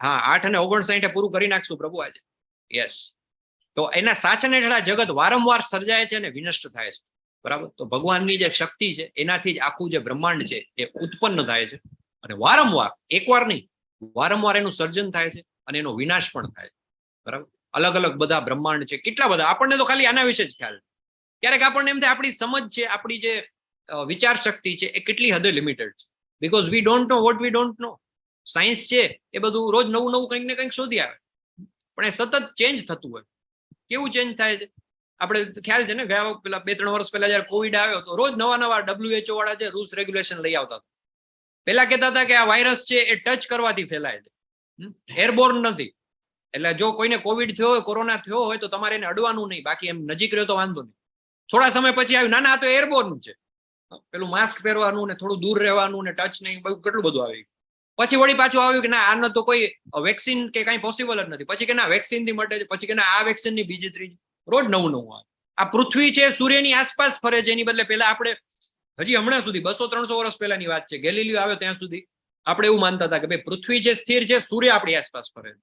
હા, 8:59 પૂરું કરી નાખશું પ્રભુ આજે. યસ, તો એના શાસન હેઠળ આ જગત વારંવાર સર્જાય છે અને વિનષ્ટ થાય છે. બરાબર, તો ભગવાનની જે શક્તિ છે એનાથી જ આખું જે બ્રહ્માંડ છે એ ઉત્પન્ન થાય છે, અને વારંવાર, એકવાર નહીં, વારંવાર એનું સર્જન થાય છે અને એનો વિનાશ પણ થાય છે. બરાબર, અલગ અલગ બધા બ્રહ્માંડ છે, કેટલા બધા. આપણને તો ખાલી આના વિશે જ ખ્યાલ છે. ક્યારેક આપણને એમ થાય આપણી સમજ છે, આપણી જે વિચાર શક્તિ છે એ કેટલી હદે લિમિટેડ છે, because we don't know what we don't know. Science છે એ બધું રોજ નવું નવું કંઈક ને કંઈક શોધી આવે, પણ એ સતત ચેન્જ થતું હોય. કેવું ચેન્જ થાય છે આપણે ખ્યાલ છે ને, ગયા પેલા 2-3 વર્ષ પહેલા જયારે કોવિડ આવ્યો તો રોજ નવા નવા WHO વાળા છે રૂલ્સ રેગ્યુલેશન લઈ આવતા હતા. પેલા કહેતા હતા કે આ વાયરસ છે એ ટચ કરવાથી ફેલાય છે, એરબોર્ન નથી. એટલે જો કોઈને કોવિડ થયો હોય, કોરોના થયો હોય તો તમારે એને અડવાનું નહીં, બાકી એમ નજીક રહ્યો તો વાંધો નહીં. થોડા સમય પછી આવ્યું, ના ના તો એરબોર્ન છે, પેલું માસ્ક પહેરવાનું ને થોડું દૂર રહેવાનું ને ટચ નહીં, કેટલું બધું આવી. પછી વળી પાછું આવ્યું કે ના આનો તો કોઈ વેક્સિન કે કઈ પોસિબલ જ નથી. પછી કે ના વેક્સિન થી મટે છે, પછી કે ના આ વેક્સિન ની બીજી ત્રીજી, રોજ નવું નવું આવે. આ પૃથ્વી છે સૂર્યની આસપાસ ફરે છે, એની બદલે પેલા આપણે હજી હમણાં સુધી 200-300 વર્ષ પહેલાની વાત છે, ગેલીલિયો આવ્યો ત્યાં સુધી આપણે એવું માનતા હતા કે ભાઈ પૃથ્વી જે સ્થિર છે, સૂર્ય આપણી આસપાસ ફરે છે.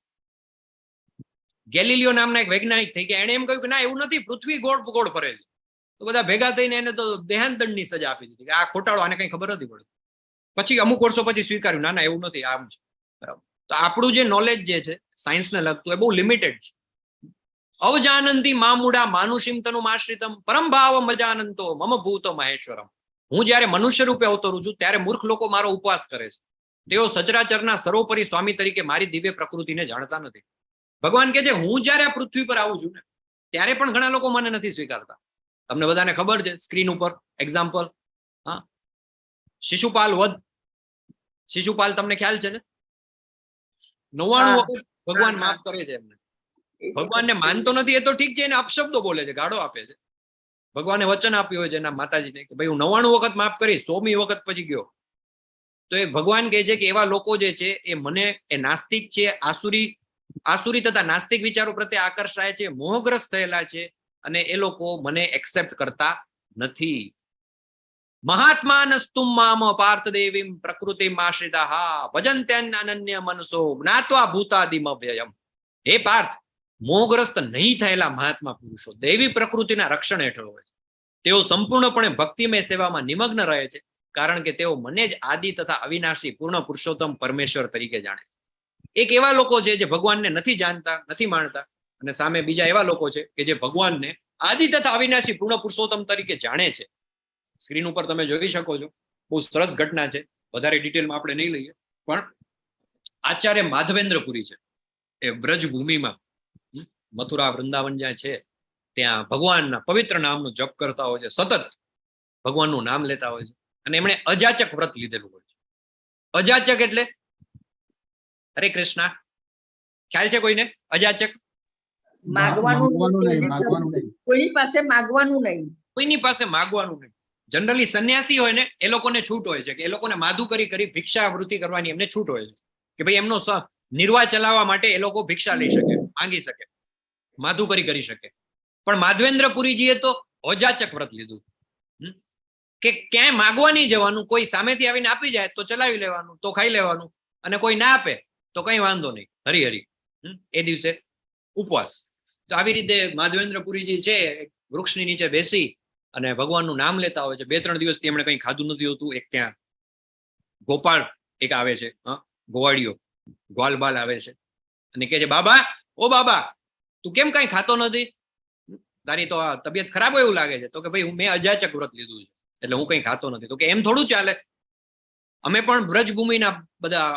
ગેલીલિયો નામના એક વૈજ્ઞાનિક થઈ ગયા, એને એમ કહ્યું કે ના એવું નથી, પૃથ્વી ગોળ ગોળ ફરે છે. તો બધા ભેગા થઈને એને તો દેહાંતદંડની સજા આપી દીધી કે આ ખોટાળો, આને કઈ ખબર નથી પડતી. પછી અમુક વર્ષો પછી સ્વીકાર્યું, ના ના એવું નથી, આમ છે. બરાબર, તો આપણું જે નોલેજ જે છે સાયન્સને લગતું એ બહુ લિમિટેડ છે. અવજાનંતી મામુડા માનુષિમ તનું આશ્રિતમ પરમ ભાવ મજાનંતો મમ ભૂત મહેશ્વરમ. હું જયારે મનુષ્ય રૂપે અવતરું છું ત્યારે મૂર્ખ લોકો મારો ઉપવાસ કરે છે. તેઓ સચરાચરના સર્વોપરી સ્વામી તરીકે મારી દિવ્ય પ્રકૃતિને જાણતા નથી. ભગવાન કે છે હું જયારે આ પૃથ્વી પર આવું છું ને ત્યારે પણ ઘણા લોકો મને નથી સ્વીકારતા. તમને બધાને ખબર છે, સ્ક્રીન ઉપર એક્ઝામ્પલ, હા, શિશુપાલ વધ. શિશુપાલ તમને ખ્યાલ છે ને, 99 વખત ભગવાન માફ કરે છે એમને. ભગવાનને માનતો નથી એ તો ઠીક છે, એને અપશબ્દો બોલે છે, ગાળો આપે છે. ભગવાને વચન આપ્યું હોય છે એના માતાજીને કે ભાઈ હું 99 વખત માફ કરીશ, 100મી વખત પછી ગયો. તો એ ભગવાન કહે છે કે એવા લોકો જે છે એ મને, એ નાસ્તિક છે, આસુરી તથા નાસ્તિક વિચારો પ્રત્યે આકર્ષાય છે, મોહગ્રસ્ત થયેલા છે, અને એ લોકો મને એક્સેપ્ટ કરતા નથી. મહાત્માનસ્તુમ મામ પાર્થ દેવીમ પ્રકૃતિમ આશ્રિતા ભજન્ત્યન અનન્ય મનસો જ્ઞાત્વા ભૂતાદિમ અવ્યયમ. હે પાર્થ, મોહગ્રસ્ત નહીં થયેલા મહાત્મા પુરુષો દેવી પ્રકૃતિના રક્ષણ હેઠળ હોય છે. તેઓ સંપૂર્ણપણે ભક્તિમય સેવામાં નિમગ્ન રહે છે, કારણ કે તેઓ મને જ આદિ તથા અવિનાશી પૂર્ણ પુરુષોત્તમ પરમેશ્વર તરીકે જાણે છે. એક એવા લોકો છે જે ભગવાનને નથી જાણતા, નથી માણતા, અને સામે બીજા એવા લોકો છે કે જે ભગવાનને આદિ તથા અવિનાશી પૂર્ણ પુરુષોત્તમ તરીકે જાણે છે. સ્ક્રીન ઉપર તમે જોઈ શકો છો, બહુ સરસ ઘટના છે, વધારે ડિટેલમાં આપણે નહીં લઈએ, પણ આચાર્ય માધવેન્દ્રપુરી છે, એ બ્રજભૂમિમાં મથુરા વૃંદાવન જ્યાં છે ત્યાં ભગવાનના પવિત્ર નામનું જપ કરતા હોય છે, સતત ભગવાનનું નામ લેતા હોય છે. અને એમણે અજાચક વ્રત લીધેલું હોય છે. અજાચક એટલે હરે કૃષ્ણ, ખ્યાલ છે કોઈને? અજાચક કોઈની પાસે માગવાનું નહીં, કોઈની પાસે માગવાનું નહીં. જનરલી સંન્યાસી હોય ને એ લોકોને છૂટ હોય છે કે એ લોકોને માધુકરી કરી ભિક્ષાવૃત્તિ કરવાની એમને છૂટ હોય છે કે ભાઈ એમનો નિર્વાહ ચલાવવા માટે એ લોકો ભિક્ષા લઈ શકે, માંગી શકે, માધુકરી કરી શકે. પણ માધવેન્દ્રપુરીજીએ તો અજાચક વ્રત લીધું કે ક્યાંય માગવા નહીં જવાનું, કોઈ સામેથી આવીને આપી જાય તો ચલાવી લેવાનું, તો ખાઈ લેવાનું, અને કોઈ ના આપે તો કઈ વાંધો નહીં, હરી હરી. એ દિવસે ઉપવાસ. તો આવી રીતે માધવેન્દ્રપુરીજી છે વૃક્ષની નીચે બેસી અને ભગવાનનું નામ લેતા હોય છે. 2-3 દિવસથી એમણે કંઈ ખાધું નથી હોતું. એક ત્યાં ગોપાળ એક આવે છે, ગોવાળીઓ ગ્વાલબાલ આવે છે અને કહે છે, બાબા, ઓ બાબા, તું કેમ કઈ ખાતો નથી? તારી તો આ તબિયત ખરાબ હોય એવું લાગે છે. તો કે ભાઈ મેં અજાચક વ્રત લીધું છે એટલે હું કઈ ખાતો નથી. તો કે એમ થોડું ચાલે, અમે પણ બ્રજભૂમિના બધા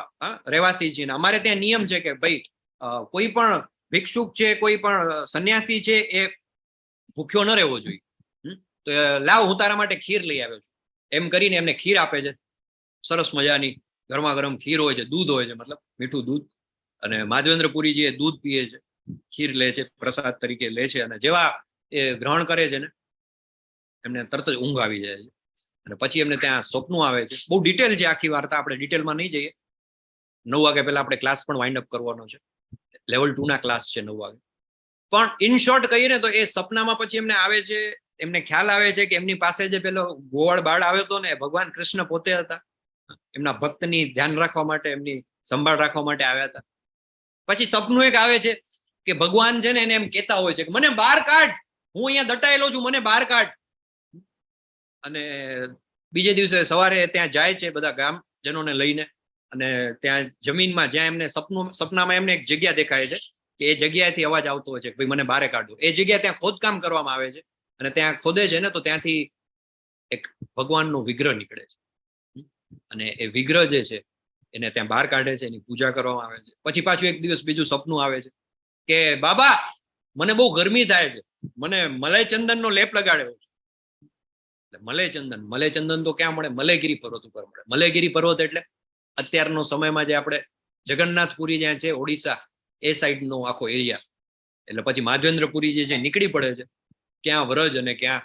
રહેવાસી છીએ, અમારે ત્યાં નિયમ છે કે ભાઈ કોઈ પણ ભિક્ષુક છે, કોઈ પણ સંન્યાસી છે એ ભૂખ્યો ન રહેવો જોઈએ. તો લાવ, હું તારા માટે ખીર લઈ આવ્યો છું. એમ કરીને એમને ખીર આપે છે, સરસ મજાની ગરમા ગરમ ખીર હોય છે, દૂધ હોય છે, મતલબ મીઠું દૂધ. અને માધવેન્દ્રપુરીજી એ દૂધ પીએ છે, ખીર લે છે, પ્રસાદ તરીકે લે છે. અને જેવા એ ગ્રહણ કરે છે ને એમને તરત જ ઊંઘ આવી જાય છે. અને પછી એમને ત્યાં સ્વપ્નું આવે છે. બહુ ડિટેલ છે આખી વાર્તા, આપણે ડિટેલમાં નહીં જઈએ. 9 વાગે પહેલા આપણે ક્લાસ પણ વાઇન્ડ અપ કરવાનો છે. લેવલ 2 ના ક્લાસ છે 9 વાગે. પણ ઇન શોર્ટ કહીએ ને તો એ સપનામાં પછી એમને આવે છે, એમને ખ્યાલ આવે છે કે એમની પાસે જે પેલો ગોવાળ બાળ આવ્યો હતો ને ભગવાન કૃષ્ણ પોતે હતા. એમના ભક્તની ધ્યાન રાખવા માટે, એમની સંભાળ રાખવા માટે આવ્યા હતા. પછી સપનું એક આવે છે કે ભગવાન છે ને એને એમ કહેતા હોય છે કે મને બહાર કાઢ, હું અહીંયા દટાયેલો છું, મને બહાર કાઢ. અને બીજે દિવસે સવારે ત્યાં જાય છે બધા ગામજનોને લઈને, અને ત્યાં જમીનમાં જ્યાં એમને સપનામાં એમને એક જગ્યા દેખાય છે કે એ જગ્યાએથી અવાજ આવતો હોય છે કે ભાઈ મને બહાર કાઢો. એ જગ્યા ત્યાં ખોદકામ કરવામાં આવે છે અને ત્યાં ખોદે છે ને તો ત્યાંથી એક ભગવાનનો વિગ્રહ નીકળે છે. અને એ વિગ્રહ જે છે એને ત્યાં બહાર કાઢે છે, એની પૂજા કરવામાં આવે છે. પછી પાછું એક દિવસ બીજું સપનું આવે છે કે બાબા, મને બહુ ગરમી થાય છે, મને મલયચંદનનો લેપ લગાડ્યો છે. મલયચંદન તો ક્યાં મળે? મલયગીરી પર્વત ઉપર મળે. મલયગીરી પર્વત એટલે અત્યારનો સમયમાં જે આપણે જગન્નાથપુરી જ્યાં છે ઓડિશા એ સાઈડનો આખો એરિયા. એટલે પછી માધવેન્દ્રપુરી જે છે નીકળી પડે છે, ક્યાં વ્રજ અને ક્યાં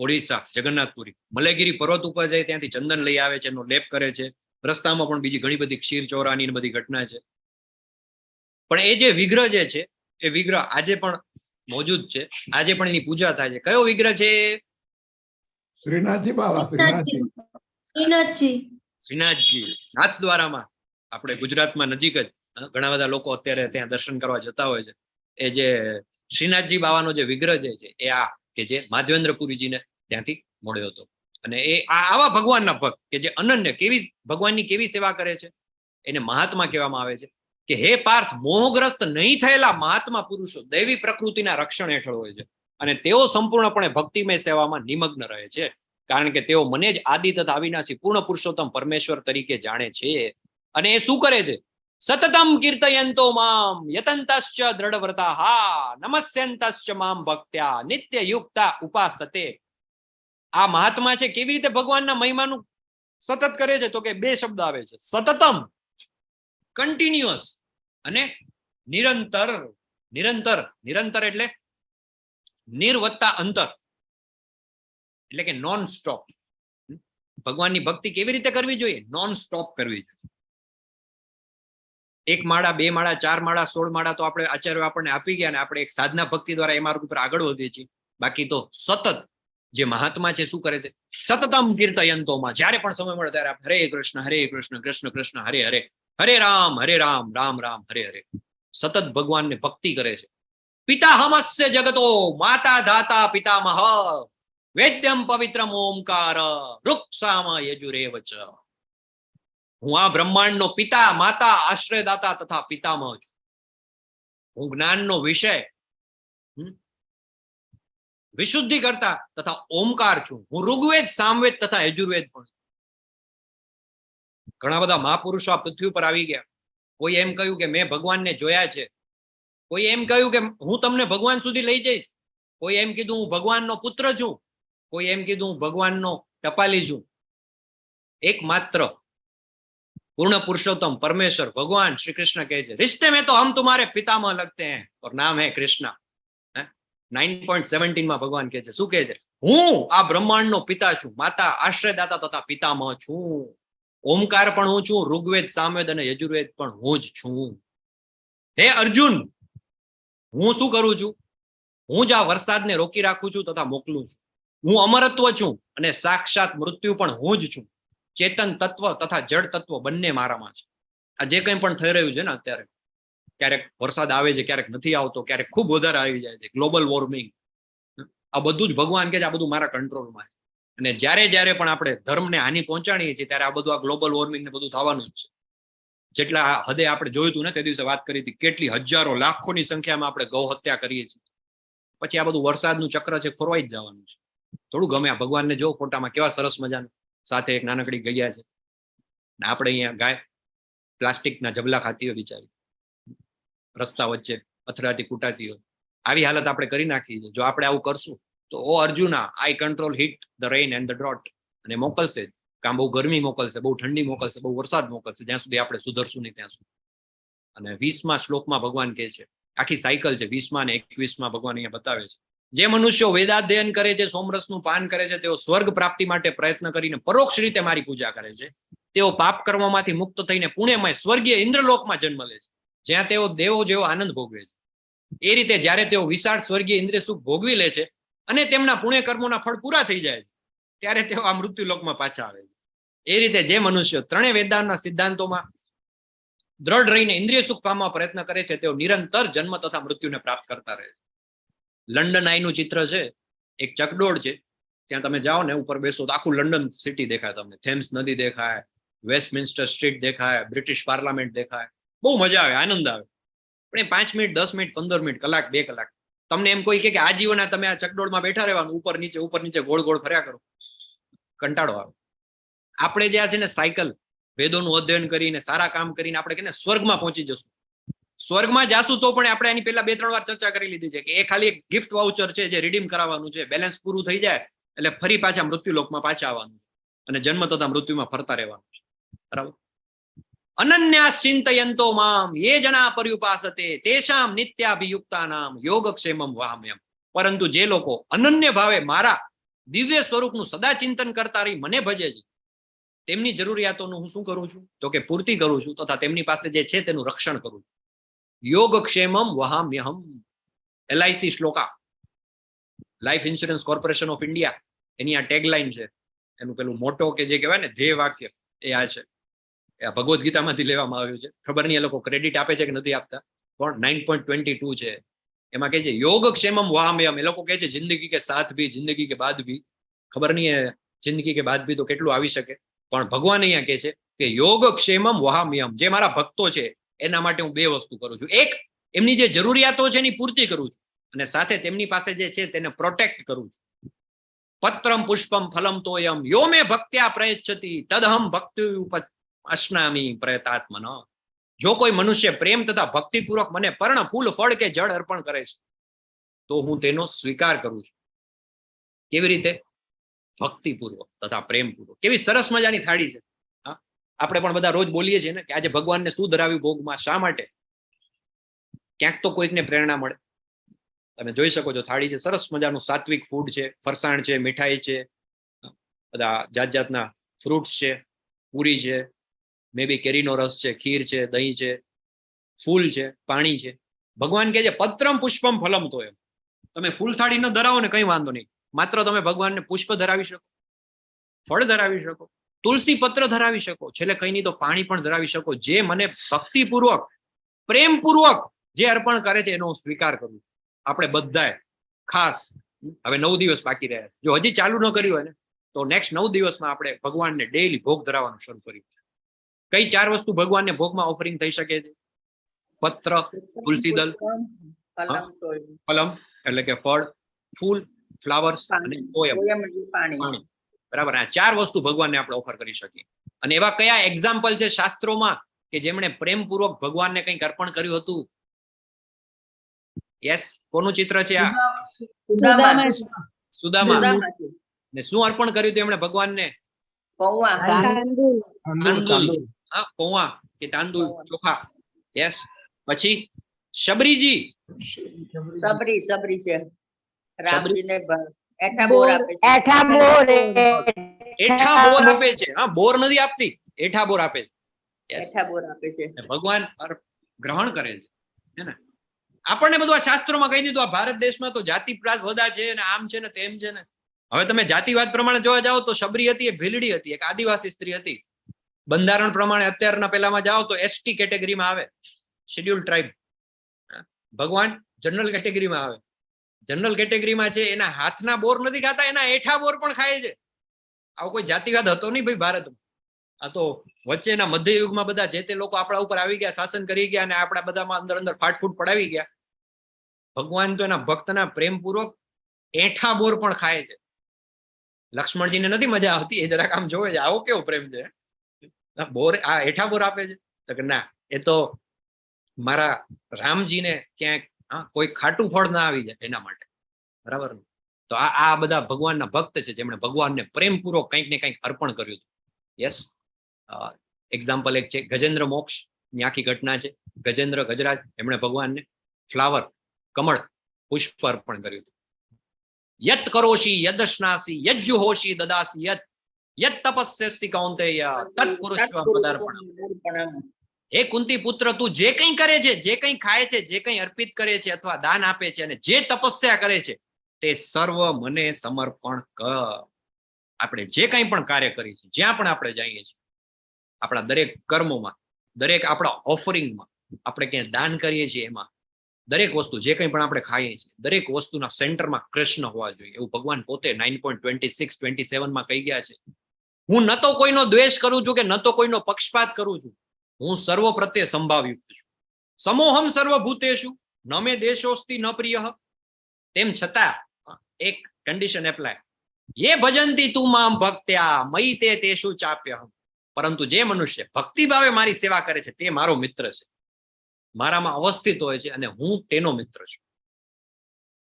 ઓડિશા જગન્નાથપુરી. મલયગીરી પર્વત ઉપર જાય, ત્યાંથી ચંદન લઈ આવે છે, એનો લેપ કરે છે. રસ્તામાં પણ બીજી ઘણી બધી ક્ષીર ચોરાની બધી ઘટના છે. પણ એ જે વિગ્રહ જે છે એ વિગ્રહ આજે પણ મોજૂદ છે, આજે પણ એની પૂજા થાય છે. કયો વિગ્રહ છે? શ્રીનાથજી બાબા. શ્રીનાથજી નાથદ્વારામાં, આપણે ગુજરાતમાં નજીક જ ઘણા બધા લોકો અત્યારે ત્યાં દર્શન કરવા જતા હોય છે. એ જે શ્રીનાથજી બાવાનો જે વિગ્રહ જે છે એ આ કે જે માધવેન્દ્રપુરીજીને ત્યાંથી મળ્યો હતો. અને એ આવા ભગવાનના ભક્ત કે જે અનન્ય કેવી ભગવાનની કેવી સેવા કરે છે એને મહાત્મા કહેવામાં આવે છે. કે હે પાર્થ, મોહગ્રસ્ત નહીં થયેલા મહાત્મા પુરુષો દૈવી પ્રકૃતિના રક્ષણ હેઠળ હોય છે અને તેઓ સંપૂર્ણપણે ભક્તિમય સેવામાં નિમગ્ન રહે છે, કારણ કે તેઓ મને જ આદિ તથા અવિનાશી પૂર્ણ પુરુષોત્તમ પરમેશ્વર તરીકે જાણે છે. અને એ શું કરે છે? સતતમ કીર્તયંતો મામ યતંતશ્ચ દ્રઢવ્રતાઃ નમસ્યંતશ્ચ મામ ભક્ત્યા નિત્ય યુક્તા ઉપાસતે. આ મહાત્મા છે કેવી રીતે ભગવાનના મહિમાનું સતત કરે છે? તો કે 2 શબ્દ આવે છે, સતતમ કન્ટિન્યુઅસ અને નિરંતર. નિરંતર એટલે નિર્વત્તા અંતર, એટલે કે નોન સ્ટોપ. ભગવાનની ભક્તિ કેવી રીતે કરવી જોઈએ? નોન સ્ટોપ કરવી જોઈએ. 1 માળા 2 માળા 4 માળા 16 માળા તો આપણે આચાર્યો આપણને આપી ગયા, ને આપણે એક સાધના ભક્તિ દ્વારા એ માર્ગ ઉપર આગળ વધીએ છીએ. બાકી તો સતત જે મહાત્મા છે શું કરે છે? સતતમ કીર્તયંતોમાં જ્યારે પણ સમય મળે ત્યારે હરે કૃષ્ણ કૃષ્ણ કૃષ્ણ હરે હરે, હરે રામ રામ રામ હરે હરે. સતત ભગવાનને ભક્તિ કરે છે. પિતાહમસ્ય જગતો માતા ધાતા પિતામહ વેદ્યમ પવિત્રમ ઓમકાર વૃક્ષામ યજુરેવ ચ. હું આ બ્રહ્માંડનો પિતા, માતા, આશ્રયદાતા તથા પિતામહ છું. હું જ્ઞાનનો વિષય, વિશુદ્ધિ કરતા તથા ઓમકાર છું. હું ઋગ્વેદ, સામવેદ તથા યજુર્વેદ પણ. ઘણા બધા મહાપુરુષો આ પૃથ્વી ઉપર આવી ગયા. કોઈ એમ કહ્યું કે મેં ભગવાનને જોયા છે, કોઈ એમ કહ્યું કે હું તમને ભગવાન સુધી લઈ જઈશ, કોઈ એમ કીધું હું ભગવાનનો પુત્ર છું, કોઈ એમ કીધું હું ભગવાનનો ટપાલી છું. એકમાત્ર પૂર્ણ પુરુષોત્તમ પરમેશ્વર ભગવાન શ્રી કૃષ્ણ કહે છે, रिश्ते में तो हम तुम्हारे पितामह लगते हैं और नाम है कृष्ण. 9.17 માં ભગવાન કહે છે, શું કહે છે? હું આ બ્રહ્માંડનો પિતા છું, માતા આશ્રયદાતા તથા પિતામહ છું. ઓમકાર પણ હું છું, ઋગ્વેદ, સામવેદ અને યજુર્વેદ પણ હું જ છું. હે અર્જુન, હું શું કરું છું? હું જ આ વરસાદને રોકી રાખું છું તથા મોકલું છું. હું અમરત્વ છું અને સાક્ષાત મૃત્યુ પણ હું જ છું. ચેતન તત્વ તથા જળ તત્વ બંને મારામાં છે. આ જે કંઈ પણ થઈ રહ્યું છે ને અત્યારે, ક્યારેક વરસાદ આવે છે, ક્યારેક નથી આવતો, ક્યારેક ખૂબ વધારે આવી જાય છે, ગ્લોબલ વોર્મિંગ, આ બધું જ ભગવાન કે છે આ બધું મારા કંટ્રોલમાં છે. અને જ્યારે જ્યારે પણ આપણે ધર્મને હાનિ પહોંચાડીએ છીએ ત્યારે આ બધું આ ગ્લોબલ વોર્મિંગ ને બધું થવાનું જ છે. જેટલા હદે આપણે જોયું હતું ને તે દિવસે વાત કરી હતી, કેટલી હજારો લાખોની સંખ્યામાં આપણે ગૌ હત્યા કરીએ છીએ. પછી આ બધું વરસાદનું ચક્ર છે, ખોરવાઈ જ જવાનું છે. થોડું ગમે આ ભગવાનને જો ફોટામાં કેવા સરસ મજાનું સાથે એક નાનકડી ગૈયા છે, ને આપણે અહીંયા ગાય પ્લાસ્ટિકના જબલા ખાતી હોય બિચારી, રસ્તા વચ્ચે અથડાતી કૂટાતી હોય. આવી હાલત આપણે કરી નાખી છે. જો આપણે આવું કરશું તો ઓ Arjuna, I control heat the rain and the drought. અને મોકલશે, કામ બહુ ગરમી મોકલશે, બહુ ઠંડી મોકલશે, બહુ વરસાદ મોકલશે, જ્યાં સુધી આપણે સુધરશું નહીં ત્યાં સુધી. અને 20મા શ્લોકમાં ભગવાન કહે છે, આખી સાયકલ છે, 20મા અને 21મા ભગવાન અહીંયા બતાવે છે, જે મનુષ્યો વેદાધ્યયન કરે છે, સોમરસનું પાન કરે છે, તેઓ સ્વર્ગ પ્રાપ્તિ માટે પ્રયત્ન કરીને પરોક્ષ રીતે મારી પૂજા કરે છે. તેઓ પાપ કર્મમાંથી મુક્ત થઈને પુણ્યમય સ્વર્ગીય ઇન્દ્રલોકમાં જન્મ લે છે, જ્યાં તેઓ દેવો જેવો આનંદ ભોગવે છે. એ રીતે જ્યારે તેઓ વિશાળ સ્વર્ગીય ઇન્દ્રિય સુખ ભોગવી લે છે અને તેમના પુણ્ય કર્મોના ફળ પૂરા થઈ જાય છે, ત્યારે તેઓ આ મૃત્યુલોકમાં પાછા આવે છે. એ રીતે જે મનુષ્યો ત્રણેય વેદાંતના સિદ્ધાંતોમાં દ્રઢ રહીને ઇન્દ્રિય સુખ પામવા પ્રયત્ન કરે છે, તેઓ નિરંતર જન્મ તથા મૃત્યુને પ્રાપ્ત કરતા રહે છે. લંડન આઈનું ચિત્ર છે, એક ચકડોળ છે, ત્યાં તમે જાઓ ને ઉપર બેસો તો આખું લંડન સિટી દેખાય તમને. થેમ્સ નદી દેખાય, વેસ્ટમિન્સ્ટર સ્ટ્રીટ દેખાય, બ્રિટિશ પાર્લામેન્ટ દેખાય. બહુ મજા આવે, આનંદ આવે. પણ એ 5 મિનિટ, 10 મિનિટ, 15 મિનિટ, કલાક, 2 કલાક તમને એમ કોઈ કે આજીવન તમે આ ચકડોળમાં બેઠા રહેવાનું, ઉપર નીચે ગોળ ગોળ ફર્યા કરો, કંટાળો આવે. આપણે જે આ છે ને સાયકલ, વેદોનું અધ્યયન કરીને સારા કામ કરીને આપણે કે સ્વર્ગમાં પહોંચી જશું. સ્વર્ગમાં જાશું તો પણ આપણે આની પહેલા 2-3 વાર ચર્ચા કરી લીધી છે કે એ ખાલી એક ગિફ્ટ વાઉચર છે જે રિડીમ કરાવવાનું છે. બેલેન્સ પૂરું થઈ જાય એટલે ફરી પાછા મૃત્યુલોકમાં પાછા આવવાનું અને જન્મ તથા મૃત્યુમાં ફરતા રહેવાનું છે. બરાબર. અનન્યાસ ચિંતયંતો મામ યે જના પર્યુપાસતે તેષામ નિત્યાભિયુક્તાનામ યોગક્ષેમમ વહામ્યમ. પરંતુ જે લોકો અનન્ય ભાવે મારા દિવ્ય સ્વરૂપનું સદા ચિંતન કરતા રહી મને ભજે છે, તેમની જરૂરિયાતોનું હું શું કરું છું તો કે પૂર્તિ કરું છું તથા તેમની પાસે જે છે તેનું રક્ષણ કરું છું. યોગક્ષેમમ વહામ્યહમ. LIC શ્લોકા, Life Insurance Corporation of India, એની આ ટેગલાઇન છે, એનું પેલું મોટો કે જે કહેવાય ને ધ્યેય વાક્ય, એ આ છે. આ ભગવદ્ ગીતામાંથી લેવામાં આવ્યું છે. ખબર નહીં એ લોકો ક્રેડિટ આપે છે કે નથી આપતા, પણ 9.22 છે. એમાં કહે છે યોગક્ષેમમ વહામ્યહમ. એ લોકો કહે છે જિંદગી કે સાથ ભી, જિંદગી કે બાદ ભી. ખબર નહીં જિંદગી કે બાદ ભી તો કેટલું આવી શકે, પણ ભગવાન અહીંયા કહે છે કે યોગક્ષેમમ વહામ્યહમ. જે મારા ભક્તો છે એના માટે હું 2 વસ્તુ કરું છું. એક, એમની જે જરૂરિયાતો છે એની પૂર્તિ કરું છું, અને સાથે તેમની પાસે જે છે તેને પ્રોટેક્ટ કરું છું. પત્રમ પુષ્પમ ફલમ તોયમ યો મે ભક્ત્યા પ્રયચ્છતિ તદહમ ભક્તિ અશ્નામી પ્રયતાત્મન. જો કોઈ મનુષ્ય પ્રેમ તથા ભક્તિપૂર્વક મને પર્ણ, ફૂલ, ફળ કે જળ અર્પણ કરે છે તો હું તેનો સ્વીકાર કરું છું. કેવી રીતે? ભક્તિપૂર્વક તથા પ્રેમપૂર્વક. કેવી સરસ મજાની થાળી છે. આપણે પણ બધા રોજ બોલીએ છીએ ને કે આજે ભગવાનને શું ધરાવ્યું ભોગમાં, શા માટે? ક્યાંક તો કોઈકને પ્રેરણા મળે. તમે જોઈ શકો છો થાળી છે, સરસ મજાનું સાત્વિક ફૂડ છે, ફરસાણ છે, મીઠાઈ છે, બધા જાત જાતના ફ્રૂટ્સ છે, પૂરી છે, મે બી કેરીનો રસ છે, ખીર છે, દહીં છે, ફૂલ છે, પાણી છે. ભગવાન કહે છે પત્રમ પુષ્પમ ફલમ તો એમ. તમે ફૂલ થાળી ન ધરાવો ને કઈ વાંધો નહીં, માત્ર તમે ભગવાનને પુષ્પ ધરાવી શકો, ફળ ધરાવી શકો, તુલસી પત્ર ધરાવી શકો, છેલ્લે કઈ નહીં તો પાણી પણ ધરાવી શકો. જે મને ભક્તિપૂર્વક, પ્રેમપૂર્વક જે અર્પણ કરે છે એનો હું સ્વીકાર કરું. આપણે બધાએ ખાસ હવે 9 દિવસ બાકી રહ્યા, જો હજી ચાલુ ન કર્યું હોય ને તો નેક્સ્ટ 9 દિવસમાં આપણે ભગવાનને ડેઈલી ભોગ ધરાવવાનું શરૂ કર્યું. કઈ 4 વસ્તુ ભગવાનને ભોગમાં ઓફરિંગ થઈ શકે છે? પત્ર, તુલસી દલ, ફલમ એટલે કે ફળ, ફૂલ, ફ્લાવર્સ અને પાણી. બરાબર. આ 4 વસ્તુ ભગવાનને આપણે ઓફર કરી શકીએ. અને એવા કયા એક્ઝામ્પલ છે શાસ્ત્રોમાં કે જેમણે પ્રેમપૂર્વક ભગવાનને કંઈક અર્પણ કર્યું હતું? યસ, કોનું ચિત્ર છે આ? સુદામા. ને શું અર્પણ કર્યું હતું એમણે ભગવાનને? પૌવા, પૌવા કે તાંદુલ, ચોખા. યસ. પછી શબરીજી. સબરી છે. રામજીને એઠા બોર આપે છે. એઠા બોર આપે છે. હા, બોર નથી આપતી, એઠા બોર આપે છે. એઠા બોર આપે છે. ભગવાન ગ્રહણ કરે છે ને. આપણને બધું આ શાસ્ત્રોમાં કહી દીધું. આ ભારત દેશમાં તો જાતિ વધા છે ને, આમ છે ને તેમ છે ને. હવે તમે જાતિવાદ પ્રમાણે જોવા જાઓ તો શબરી હતી એ ભીલડી હતી, એક આદિવાસી સ્ત્રી હતી. બંધારણ પ્રમાણે અત્યારના પેલામાં જાઓ તો એસટી કેટેગરીમાં આવે, શેડ્યુલ ટ્રાઇબ. ભગવાન જનરલ કેટેગરીમાં આવે. જનરલ કેટેગરીમાં છે, એના હાથના બોર નથી ખાતા, એના એઠા બોર પણ ખાય છે. આવો કોઈ જાતિવાદ હતો નહીં ભાઈ ભારતમાં. આ તો વચ્ચેના મધ્યયુગમાં બધા જે તે લોકો આપણા ઉપર આવી ગયા, શાસન કરી ગયા, અને આપણા બધામાં અંદર અંદર ફાટફૂટ પડાવી ગયા. ભગવાન તો એના ભક્તના પ્રેમપૂર્વક એઠા બોર પણ ખાય છે. લક્ષ્મણજીને નથી મજા આવતી, એ જરાક આમ જોવે છે, આવો કેવો પ્રેમ છે, બોર આ એઠા બોર આપે છે. તો કે ના, એ તો મારા રામજીને ક્યાંક કોઈ ખાટું ફળ ના આવી જાય એના માટે, બરાબર. તો આ બધા ભગવાનના ભક્ત છે જેમણે ભગવાનને પ્રેમપૂર્વક કંઈક ને કંઈક અર્પણ કર્યું હતું. યસ. એક્ઝામ્પલ એક છે ગજેન્દ્ર મોક્ષ ની આખી ઘટના છે. ગજેન્દ્ર ગજરાજ એમણે ભગવાનને ફ્લાવર, કમળ, પુષ્પ અર્પણ કર્યું હતું. યત કરોશી યદશ્નાસી યજ્જુહોશી દદાસી યત યત તપસ્યસી કૌંતેય તત્પુરુષ પદાર્પણમ. હે કુંતી પુત્ર, તું જે કંઈ કરે છે, જે કંઈ ખાય છે, જે કંઈ અર્પિત કરે છે અથવા દાન આપે છે, અને જે તપસ્યા કરે છે, તે સર્વ મને સમર્પણ કર. આપણે જે કંઈ પણ કાર્ય કરીએ છીએ, જ્યાં પણ આપણે જઈએ છીએ, આપણા દરેક કર્મોમાં, દરેક આપણા ઓફરિંગમાં, આપણે ક્યાંય દાન કરીએ છીએ, એમાં દરેક વસ્તુ, જે કંઈ પણ આપણે ખાઈએ છીએ, દરેક વસ્તુના સેન્ટરમાં કૃષ્ણ હોવા જોઈએ. એવું ભગવાન પોતે 9.26-27 કહી ગયા છે. હું ન તો કોઈનો દ્વેષ કરું છું કે ન તો કોઈનો પક્ષપાત કરું છું. હું સર્વ પ્રત્યે સંભાવયુક્ત છું. સમોહમ સર્વભૂતેષુ ન મે દેશોસ્તિ ન પ્રિય. તેમ છતાં એક કન્ડિશન એપ્લાય. ये भजन्ति तू माम भक्त्या मयि ते तेषु चाप्यहम. પરંતુ જે મનુષ્ય ભક્તિ ભાવે મારી સેવા કરે છે તે મારો મિત્ર છે, મારામાં અવસ્થિત હોય છે, અને હું તેનો મિત્ર છું.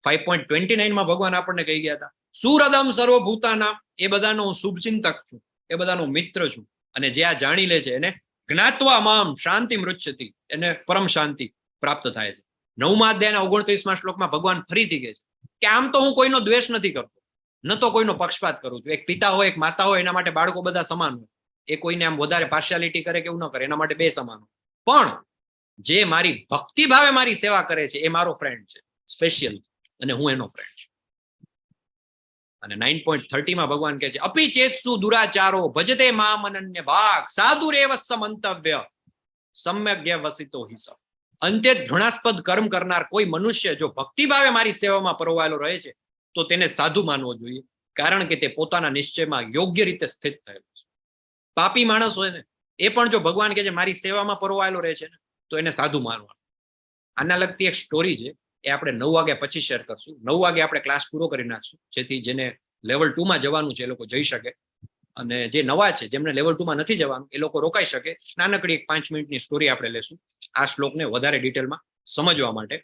5.29 ભગવાન આપણને કહી ગયા હતા, સુરદમ સર્વભૂતાનામ, એ બધાનો હું શુભચિંતક છું, એ બધાનો મિત્ર છું. અને જે આ જાણી લે છે એને જ્ઞાત્વા મામ શાંતિ મૃચ્છતિ, એને પરમ શાંતિ પ્રાપ્ત થાય છે. 9મા અધ્યાયના 29મા શ્લોકમાં ભગવાન ફરીથી કહે છે કે આમ તો હું કોઈનો દ્વેષ નથી કરતો, ન તો કોઈનો પક્ષપાત કરું છું. એક પિતા હોય, એક માતા હોય, એના માટે બાળકો બધા સમાન હોય. એ કોઈને આમ વધારે પાર્શિયાલિટી કરે કે એવું ન કરે, એના માટે બે સમાન હોય. પણ જે મારી ભક્તિ ભાવે મારી સેવા કરે છે એ મારો ફ્રેન્ડ છે, સ્પેશિયલ, અને હું એનો ફ્રેન્ડ છું. અને 9.30 ભગવાન કહે છે, અપી ચેતસુ દુરાચારો ભજતે મામ અનન્ય ભાગ સાધુરેવ સમંતવ્ય સમ્યગ્ય વસિતો હિસ. અંતે ઘૃણાસ્પદ કર્મ કરનાર કોઈ મનુષ્ય જો ભક્તિ ભાવે મારી સેવામાં પરોવાયેલો રહે છે તો તેને સાધુ માનવો જોઈએ, કારણ કે તે પોતાના નિશ્ચયમાં યોગ્ય રીતે સ્થિત થયેલો છે. પાપી માણસ હોય ને, એ પણ જો ભગવાન કહે છે મારી સેવામાં પરોવાયેલો રહે છે ને, તો એને સાધુ માનવાનું. આના લગતી એક સ્ટોરી છે, એ આપણે 9 વાગ્યા પછી શેર કરશું. 9 વાગે આપણે ક્લાસ પૂરો કરી નાખશું, જેથી જેને લેવલ 2માં જવાનું છે એ લોકો જઈ શકે, અને જે નવા છે જેમને લેવલ 2માં નથી જવાનું એ લોકો રોકાઈ શકે. નાનકડી એક 5 મિનિટની સ્ટોરી આપણે લેશું આ શ્લોકને વધારે ડિટેલમાં સમજવા માટે.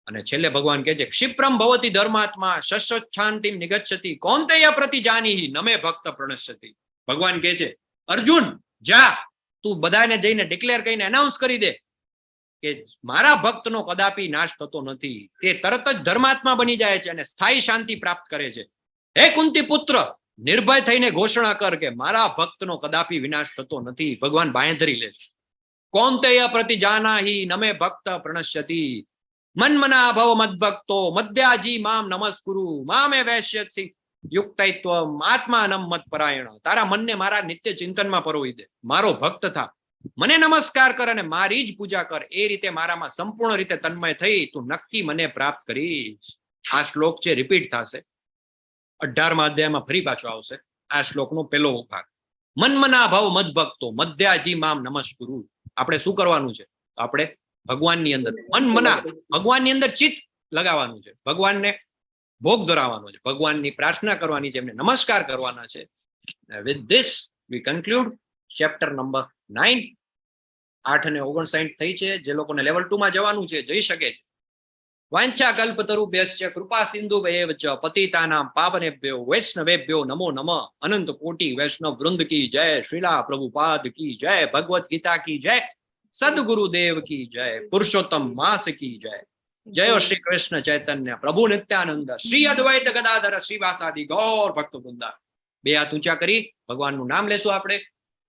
અને છેલ્લે ભગવાન કહે છે, ક્ષિપ્રમ ભવતી ધર્માત્મા શશ્વચ્છાંતિમ નિગચ્છતિ કૌંતેય પ્રતિજાનીહિ નમે ભક્ત પ્રણશ્યતિ. ભગવાન કહે છે, અર્જુન જા, તું બધાને જઈને ડિક્લેર કરીને એનાઉન્સ કરી દે કે મારા ભક્તનો કદાપી નાશ થતો નથી, તે તરત જ ધર્માત્મા બની જાય છે અને સ્થાયી શાંતિ પ્રાપ્ત કરે છે. હે કુંતી પુત્ર, નિર્ભય થઈને ઘોષણા કર કે મારા ભક્તનો કદાપી વિનાશ થતો નથી. ભગવાન બાંયધરી લે છે. કૌંતેય પ્રતિજાનાહિ નમે ભક્ત પ્રણશ્યતિ મન્મના ભવ મદ્ભક્તો મદ્યાજી મામ નમસ્કુરુ મામે વૈશ્યસી યુક્તૈત્વ આત્માનમ મત્પરાયણ. તારા મનને મારા નિત્ય ચિંતનમાં પરોવી દે, મારો ભક્ત થા, મને નમસ્કાર કર અને મારી જ પૂજા કર. એ રીતે મારામાં સંપૂર્ણ રીતે તન્મય થઈ તું નક્કી મને પ્રાપ્ત કરીશ. આ શ્લોક છે, રિપીટ થશે 18મા અધ્યાયમાં ફરી પાછો આવશે. આ શ્લોકનો પહેલો ભાગ, મન્મના ભવ મદ્ભક્તો મદ્યાજી મામ નમસ્કુરુ. આપણે શું કરવાનું છે? આપણે ભગવાનની અંદર મનમના, ભગવાનની અંદર ચિત્ત લગાવવાનું છે, ભગવાનને ભોગ ધરાવવાનો છે, ભગવાનની પ્રાર્થના કરવાની છે, એમને નમસ્કાર કરવાના છે. With this we conclude chapter number 9. 8:59 થઈ છે. જે લોકોને લેવલ 2 માં જવાનું છે જઈ શકે છે. વાંછા કલ્પતરુભ્યશ્ચ કૃપા સિંધુભ્યેવ ચ પતિતાનાં પાવનેભ્યો વૈષ્ણવેભ્યો નમો નમઃ. અનંત કોટી વૈષ્ણવ વૃંદ કી જય. શ્રીલા પ્રભુપાદ કી જય. ભગવદ ગીતા કી જય. સદગુરુદેવ કી જય. પુરુષોત્તમ માસ કી જય. જય શ્રી કૃષ્ણ ચૈતન્ય પ્રભુ નિત્યાનંદ શ્રી અદ્વૈત ગદાધર શ્રીવાસાદિ ગૌર ભક્ત વૃંદા. બે હાથ ઊંચા કરી ભગવાનનું નામ લેશું આપણે.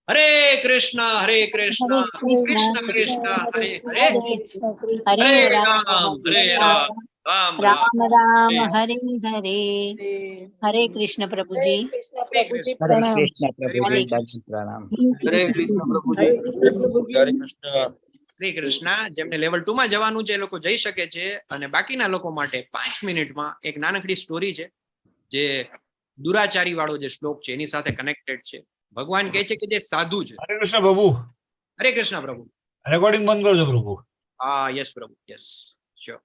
હરે કૃષ્ણ કૃષ્ણ કૃષ્ણ હરે હરે હરે રામ રામ રામ રામ હરે હરે. હરે કૃષ્ણ પ્રભુજી. હરે કૃષ્ણ પ્રભુજી, પ્રણામ. હરે કૃષ્ણ પ્રભુજી. હરે કૃષ્ણ. શ્રી કૃષ્ણ. જેમને લેવલ 2 માં જવાનું છે એ લોકો જઈ શકે છે. અને બાકીના લોકો માટે 5 મિનિટમાં એક નાનકડી સ્ટોરી છે જે દુરાચારી વાળો જે શ્લોક છે એની સાથે કનેક્ટેડ છે. ભગવાન કહે છે કે જે સાધુ છે. હરે કૃષ્ણ પ્રભુ. હરે કૃષ્ણ પ્રભુ. રેકોર્ડિંગ બંધ કરજો પ્રભુ. હા યસ પ્રભુ યસ શ્યોર.